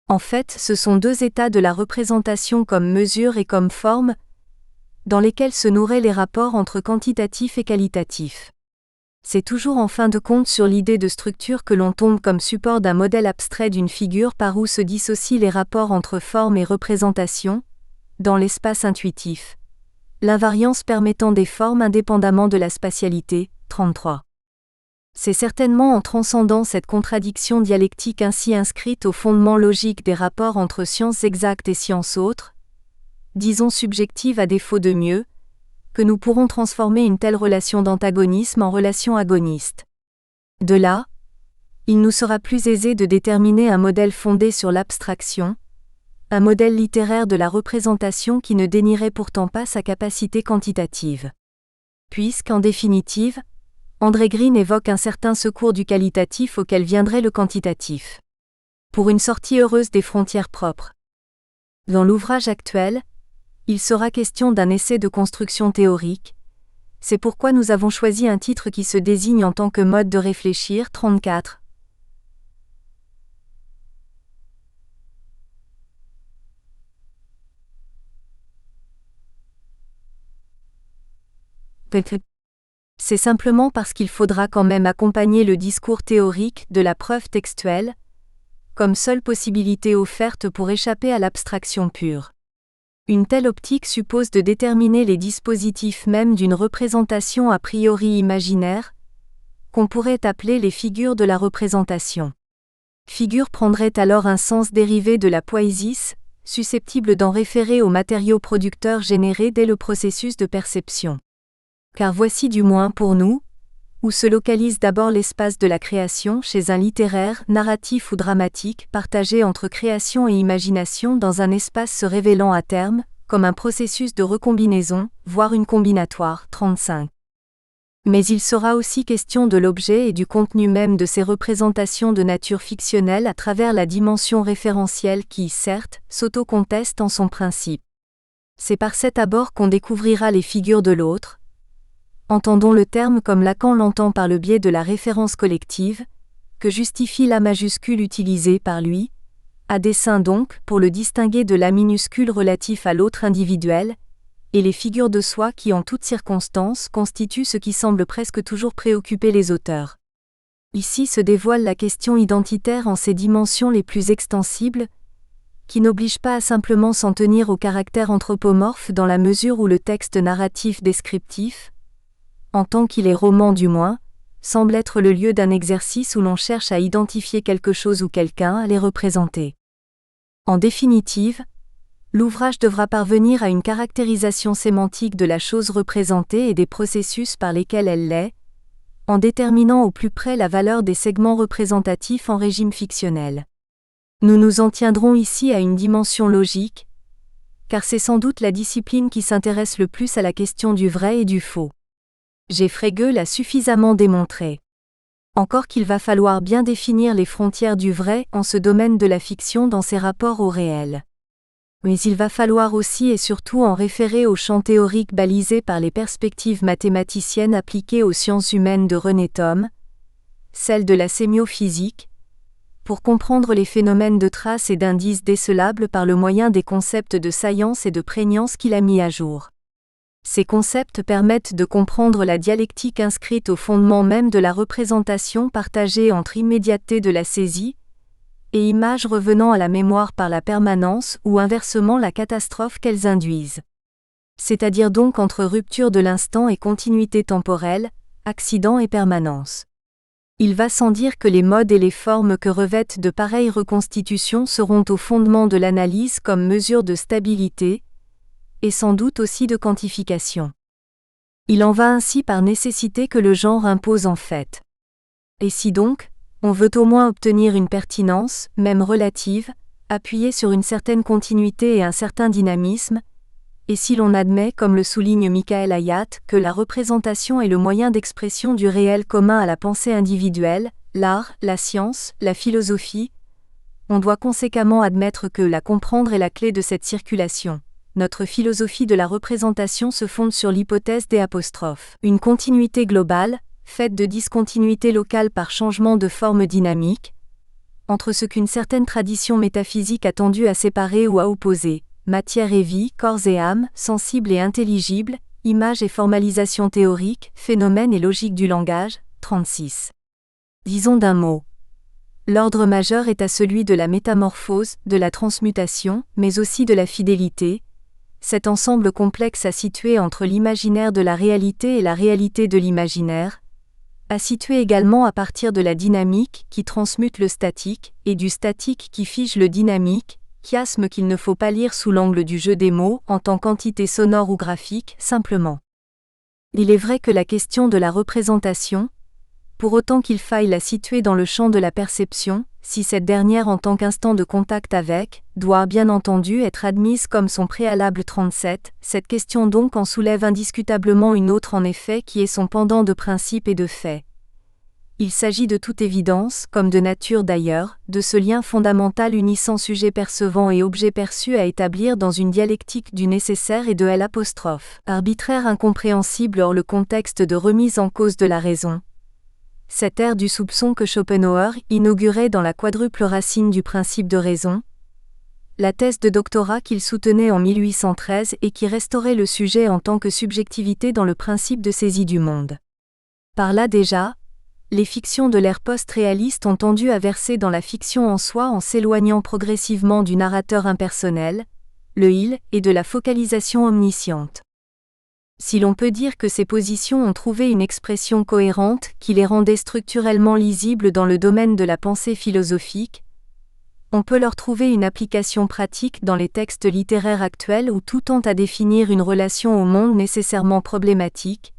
En fait, ce sont deux états de la représentation comme mesure et comme forme, dans lesquels se nourraient les rapports entre quantitatif et qualitatif. C'est toujours en fin de compte sur l'idée de structure que l'on tombe comme support d'un modèle abstrait d'une figure par où se dissocient les rapports entre forme et représentation, dans l'espace intuitif. L'invariance permettant des formes indépendamment de la spatialité. 33. C'est certainement en transcendant cette contradiction dialectique ainsi inscrite au fondement logique des rapports entre sciences exactes et sciences autres, disons subjectives à défaut de mieux, que nous pourrons transformer une telle relation d'antagonisme en relation agoniste. De là, il nous sera plus aisé de déterminer un modèle fondé sur l'abstraction, un modèle littéraire de la représentation qui ne dénierait pourtant pas sa capacité quantitative. Puisqu'en définitive, André Green évoque un certain secours du qualitatif auquel viendrait le quantitatif. Pour une sortie heureuse des frontières propres. Dans l'ouvrage actuel, il sera question d'un essai de construction théorique. C'est pourquoi nous avons choisi un titre qui se désigne en tant que mode de réfléchir. 34. C'est simplement parce qu'il faudra quand même accompagner le discours théorique de la preuve textuelle, comme seule possibilité offerte pour échapper à l'abstraction pure. Une telle optique suppose de déterminer les dispositifs mêmes d'une représentation a priori imaginaire, qu'on pourrait appeler les figures de la représentation. Figure prendrait alors un sens dérivé de la poiesis, susceptible d'en référer aux matériaux producteurs générés dès le processus de perception. Car voici du moins pour nous, où se localise d'abord l'espace de la création chez un littéraire, narratif ou dramatique, partagé entre création et imagination dans un espace se révélant à terme, comme un processus de recombinaison, voire une combinatoire. 35. Mais il sera aussi question de l'objet et du contenu même de ces représentations de nature fictionnelle à travers la dimension référentielle qui, certes, s'auto-conteste en son principe. C'est par cet abord qu'on découvrira les figures de l'autre. Entendons le terme comme Lacan l'entend par le biais de la référence collective, que justifie l'A majuscule utilisée par lui, à dessein donc pour le distinguer de l'A minuscule relatif à l'autre individuel, et les figures de soi qui en toutes circonstances constituent ce qui semble presque toujours préoccuper les auteurs. Ici se dévoile la question identitaire en ses dimensions les plus extensibles, qui n'oblige pas à simplement s'en tenir au caractère anthropomorphe dans la mesure où le texte narratif descriptif, en tant qu'il est roman du moins, semble être le lieu d'un exercice où l'on cherche à identifier quelque chose ou quelqu'un à les représenter. En définitive, l'ouvrage devra parvenir à une caractérisation sémantique de la chose représentée et des processus par lesquels elle l'est, en déterminant au plus près la valeur des segments représentatifs en régime fictionnel. Nous nous en tiendrons ici à une dimension logique, car c'est sans doute la discipline qui s'intéresse le plus à la question du vrai et du faux. G. Frege l'a suffisamment démontré. Encore qu'il va falloir bien définir les frontières du vrai en ce domaine de la fiction dans ses rapports au réel. Mais il va falloir aussi et surtout en référer au champ théorique balisé par les perspectives mathématiciennes appliquées aux sciences humaines de René Thom, celle de la sémiophysique, pour comprendre les phénomènes de traces et d'indices décelables par le moyen des concepts de saillance et de prégnance qu'il a mis à jour. Ces concepts permettent de comprendre la dialectique inscrite au fondement même de la représentation partagée entre immédiateté de la saisie et images revenant à la mémoire par la permanence ou inversement la catastrophe qu'elles induisent. C'est-à-dire donc entre rupture de l'instant et continuité temporelle, accident et permanence. Il va sans dire que les modes et les formes que revêtent de pareilles reconstitutions seront au fondement de l'analyse comme mesure de stabilité, et sans doute aussi de quantification. Il en va ainsi par nécessité que le genre impose en fait. Et si donc, on veut au moins obtenir une pertinence, même relative, appuyée sur une certaine continuité et un certain dynamisme, et si l'on admet, comme le souligne Michael Hayat, que la représentation est le moyen d'expression du réel commun à la pensée individuelle, l'art, la science, la philosophie, on doit conséquemment admettre que la comprendre est la clé de cette circulation. Notre philosophie de la représentation se fonde sur l'hypothèse des apostrophes. Une continuité globale, faite de discontinuité locale par changement de forme dynamique, entre ce qu'une certaine tradition métaphysique a tendu à séparer ou à opposer, matière et vie, corps et âme, sensible et intelligible, image et formalisation théorique, phénomène et logique du langage, 36. Disons d'un mot. L'ordre majeur est à celui de la métamorphose, de la transmutation, mais aussi de la fidélité, cet ensemble complexe à situer entre l'imaginaire de la réalité et la réalité de l'imaginaire, à situer également à partir de la dynamique qui transmute le statique, et du statique qui fige le dynamique, chiasme qu'il ne faut pas lire sous l'angle du jeu des mots en tant qu'entité sonore ou graphique, simplement. Il est vrai que la question de la représentation, pour autant qu'il faille la situer dans le champ de la perception, si cette dernière en tant qu'instant de contact avec, doit bien entendu être admise comme son préalable 37, cette question donc en soulève indiscutablement une autre en effet qui est son pendant de principe et de fait. Il s'agit de toute évidence, comme de nature d'ailleurs, de ce lien fondamental unissant sujet percevant et objet perçu à établir dans une dialectique du nécessaire et de L', arbitraire incompréhensible hors le contexte de remise en cause de la raison. Cette ère du soupçon que Schopenhauer inaugurait dans la quadruple racine du principe de raison, la thèse de doctorat qu'il soutenait en 1813 et qui restaurait le sujet en tant que subjectivité dans le principe de saisie du monde. Par là déjà, les fictions de l'ère post-réaliste ont tendu à verser dans la fiction en soi en s'éloignant progressivement du narrateur impersonnel, le il, et de la focalisation omnisciente. Si l'on peut dire que ces positions ont trouvé une expression cohérente qui les rendait structurellement lisibles dans le domaine de la pensée philosophique, on peut leur trouver une application pratique dans les textes littéraires actuels où tout tend à définir une relation au monde nécessairement problématique,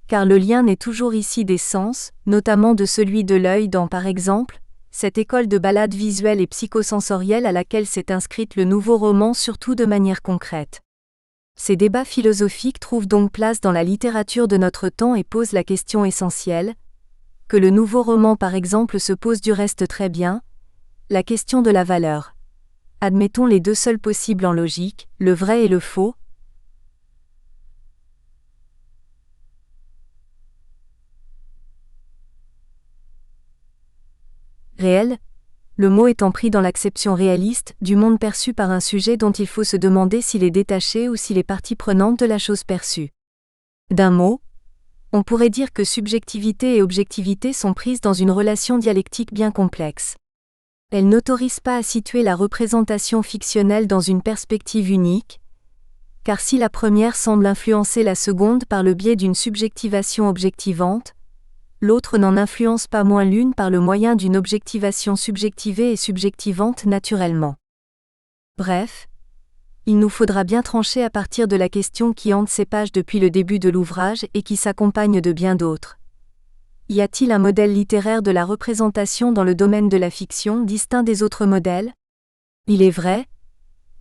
car le lien n'est toujours ici des sens, notamment de celui de l'œil dans par exemple, cette école de balade visuelle et psychosensorielle à laquelle s'est inscrite le nouveau roman surtout de manière concrète. Ces débats philosophiques trouvent donc place dans la littérature de notre temps et posent la question essentielle, que le nouveau roman par exemple se pose du reste très bien, la question de la valeur. Admettons les deux seuls possibles en logique, le vrai et le faux. Réel, le mot étant pris dans l'acception réaliste du monde perçu par un sujet dont il faut se demander s'il est détaché ou s'il est partie prenante de la chose perçue. D'un mot, on pourrait dire que subjectivité et objectivité sont prises dans une relation dialectique bien complexe. Elles n'autorisent pas à situer la représentation fictionnelle dans une perspective unique, car si la première semble influencer la seconde par le biais d'une subjectivation objectivante, l'autre n'en influence pas moins l'une par le moyen d'une objectivation subjectivée et subjectivante naturellement. Bref, il nous faudra bien trancher à partir de la question qui hante ces pages depuis le début de l'ouvrage et qui s'accompagne de bien d'autres. Y a-t-il un modèle littéraire de la représentation dans le domaine de la fiction distinct des autres modèles ? Il est vrai,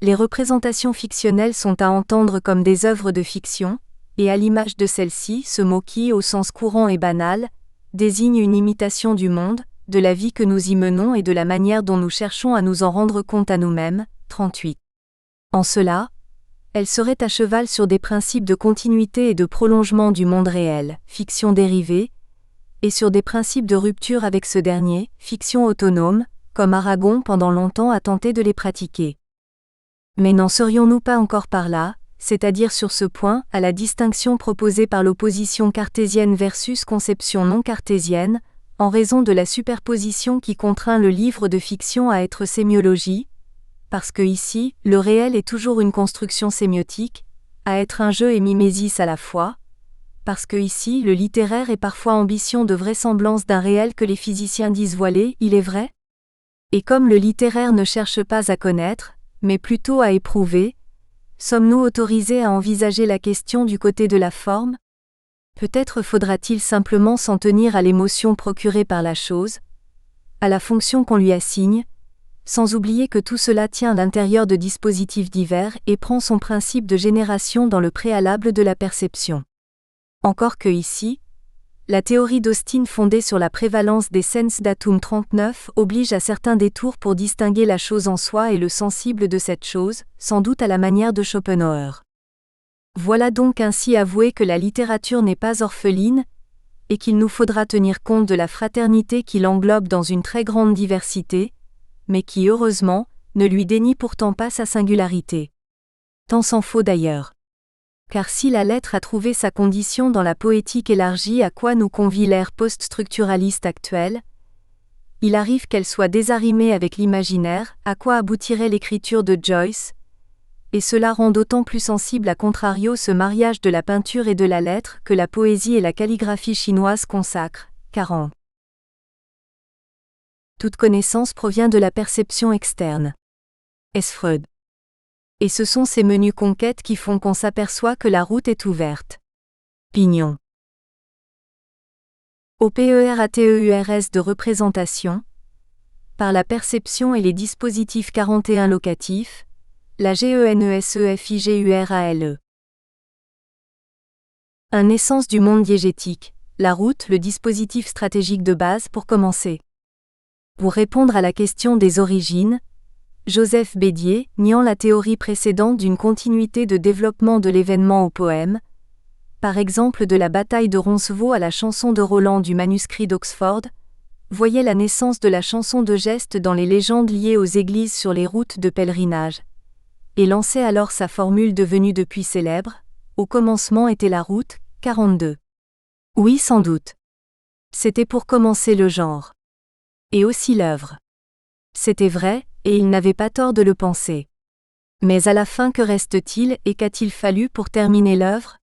les représentations fictionnelles sont à entendre comme des œuvres de fiction, et à l'image de celles-ci, ce mot qui, au sens courant et banal, désigne une imitation du monde, de la vie que nous y menons et de la manière dont nous cherchons à nous en rendre compte à nous-mêmes. 38. En cela, elle serait à cheval sur des principes de continuité et de prolongement du monde réel, fiction dérivée, et sur des principes de rupture avec ce dernier, fiction autonome, comme Aragon pendant longtemps a tenté de les pratiquer. Mais n'en serions-nous pas encore par là, c'est-à-dire sur ce point, à la distinction proposée par l'opposition cartésienne versus conception non cartésienne, en raison de la superposition qui contraint le livre de fiction à être sémiologie, parce que ici, le réel est toujours une construction sémiotique, à être un jeu et mimésis à la fois, parce que ici, le littéraire est parfois ambition de vraisemblance d'un réel que les physiciens disent voilé, il est vrai ? Et comme le littéraire ne cherche pas à connaître, mais plutôt à éprouver, sommes-nous autorisés à envisager la question du côté de la forme ? Peut-être faudra-t-il simplement s'en tenir à l'émotion procurée par la chose, à la fonction qu'on lui assigne, sans oublier que tout cela tient à l'intérieur de dispositifs divers et prend son principe de génération dans le préalable de la perception. Encore que ici, la théorie d'Austin fondée sur la prévalence des sens datum 39 oblige à certains détours pour distinguer la chose en soi et le sensible de cette chose, sans doute à la manière de Schopenhauer. Voilà donc ainsi avouer que la littérature n'est pas orpheline, et qu'il nous faudra tenir compte de la fraternité qui l'englobe dans une très grande diversité, mais qui heureusement, ne lui dénie pourtant pas sa singularité. Tant s'en faut d'ailleurs. Car si la lettre a trouvé sa condition dans la poétique élargie à quoi nous convie l'ère post-structuraliste actuelle, il arrive qu'elle soit désarrimée avec l'imaginaire, à quoi aboutirait l'écriture de Joyce, et cela rend d'autant plus sensible à contrario ce mariage de la peinture et de la lettre que la poésie et la calligraphie chinoise consacrent. 40. Toute connaissance provient de la perception externe. S. Freud. Et ce sont ces menues conquêtes qui font qu'on s'aperçoit que la route est ouverte. Pignon. OPERATEURS de représentation. Par la perception et les dispositifs 41 locatifs, la GENESEFIGURALE. Un essence du monde diégétique, la route, le dispositif stratégique de base pour commencer. Pour répondre à la question des origines, Joseph Bédier, niant la théorie précédente d'une continuité de développement de l'événement au poème, par exemple de la bataille de Roncevaux à la chanson de Roland du manuscrit d'Oxford, voyait la naissance de la chanson de geste dans les légendes liées aux églises sur les routes de pèlerinage, et lançait alors sa formule devenue depuis célèbre, au commencement était la route, 42. Oui sans doute. C'était pour commencer le genre. Et aussi l'œuvre. C'était vrai, et il n'avait pas tort de le penser. Mais à la fin que reste-t-il et qu'a-t-il fallu pour terminer l'œuvre ?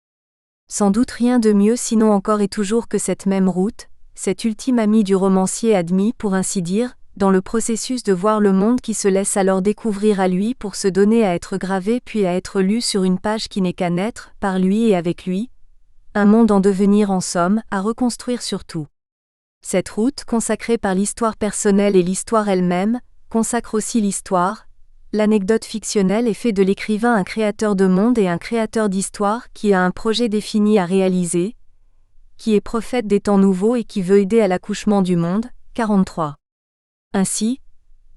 Sans doute rien de mieux sinon encore et toujours que cette même route, cet ultime ami du romancier admis pour ainsi dire, dans le processus de voir le monde qui se laisse alors découvrir à lui pour se donner à être gravé puis à être lu sur une page qui n'est qu'à naître, par lui et avec lui, un monde en devenir en somme, à reconstruire surtout. Cette route, consacrée par l'histoire personnelle et l'histoire elle-même, consacre aussi l'histoire, l'anecdote fictionnelle et fait de l'écrivain un créateur de monde et un créateur d'histoire qui a un projet défini à réaliser, qui est prophète des temps nouveaux et qui veut aider à l'accouchement du monde. 43. Ainsi,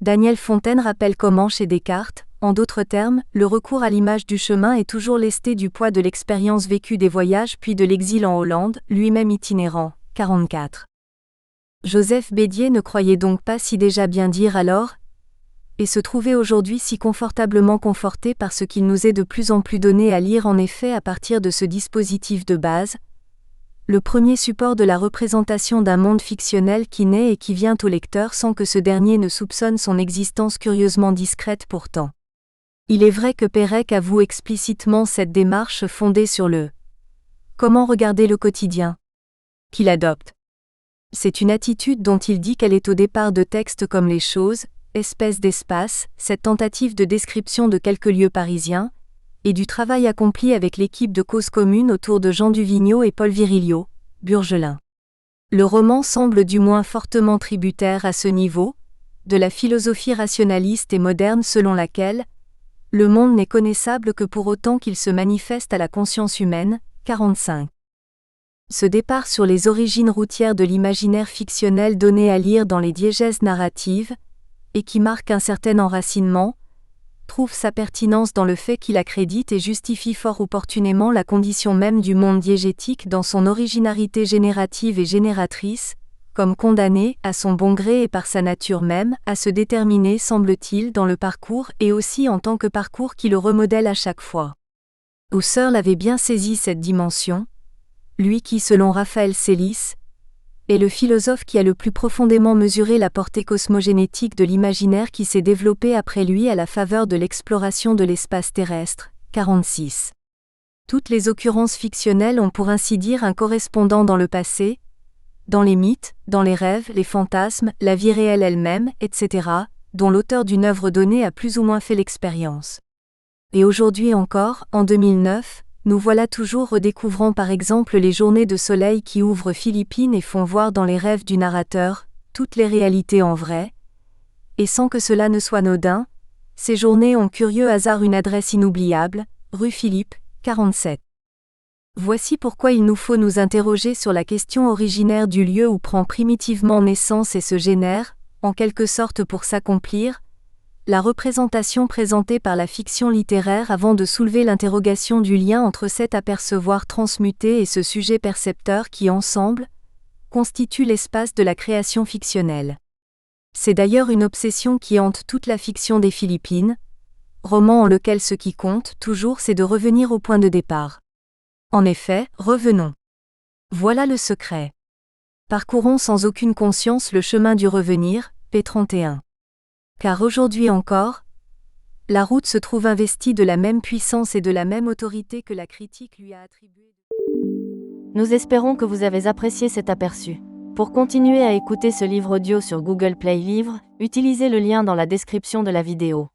Daniel Fontaine rappelle comment chez Descartes, en d'autres termes, le recours à l'image du chemin est toujours lesté du poids de l'expérience vécue des voyages puis de l'exil en Hollande, lui-même itinérant. 44. Joseph Bédier ne croyait donc pas si déjà bien dire alors, et se trouvait aujourd'hui si confortablement conforté par ce qu'il nous est de plus en plus donné à lire en effet à partir de ce dispositif de base, le premier support de la représentation d'un monde fictionnel qui naît et qui vient au lecteur sans que ce dernier ne soupçonne son existence curieusement discrète pourtant. Il est vrai que Pérec avoue explicitement cette démarche fondée sur le « comment regarder le quotidien » qu'il adopte. C'est une attitude dont il dit qu'elle est au départ de textes comme Les Choses, Espèce d'espace, cette tentative de description de quelques lieux parisiens, et du travail accompli avec l'équipe de Cause Commune autour de Jean Duvigneau et Paul Virilio, Burgelin. Le roman semble du moins fortement tributaire à ce niveau, de la philosophie rationaliste et moderne selon laquelle le monde n'est connaissable que pour autant qu'il se manifeste à la conscience humaine. 45. Ce départ sur les origines routières de l'imaginaire fictionnel donné à lire dans les diégèses narratives, et qui marque un certain enracinement, trouve sa pertinence dans le fait qu'il accrédite et justifie fort opportunément la condition même du monde diégétique dans son originarité générative et génératrice, comme condamné, à son bon gré et par sa nature même, à se déterminer semble-t-il dans le parcours et aussi en tant que parcours qui le remodèle à chaque fois. Husserl avait bien saisi cette dimension, lui qui, selon Raphaël Célis, est le philosophe qui a le plus profondément mesuré la portée cosmogénétique de l'imaginaire qui s'est développé après lui à la faveur de l'exploration de l'espace terrestre. 46. Toutes les occurrences fictionnelles ont pour ainsi dire un correspondant dans le passé, dans les mythes, dans les rêves, les fantasmes, la vie réelle elle-même, etc., dont l'auteur d'une œuvre donnée a plus ou moins fait l'expérience. Et aujourd'hui encore, en 2009, nous voilà toujours redécouvrant par exemple les journées de soleil qui ouvrent Philippines et font voir dans les rêves du narrateur toutes les réalités en vrai, et sans que cela ne soit anodin, ces journées ont curieux hasard une adresse inoubliable, rue Philippe, 47. Voici pourquoi il nous faut nous interroger sur la question originaire du lieu où prend primitivement naissance et se génère, en quelque sorte pour s'accomplir, la représentation présentée par la fiction littéraire avant de soulever l'interrogation du lien entre cet apercevoir transmuté et ce sujet percepteur qui, ensemble, constitue l'espace de la création fictionnelle. C'est d'ailleurs une obsession qui hante toute la fiction des Philippines, roman en lequel ce qui compte toujours c'est de revenir au point de départ. En effet, revenons. Voilà le secret. Parcourons sans aucune conscience le chemin du revenir, p. 31. Car aujourd'hui encore, la route se trouve investie de la même puissance et de la même autorité que la critique lui a attribuée. Nous espérons que vous avez apprécié cet aperçu. Pour continuer à écouter ce livre audio sur Google Play Livres, utilisez le lien dans la description de la vidéo.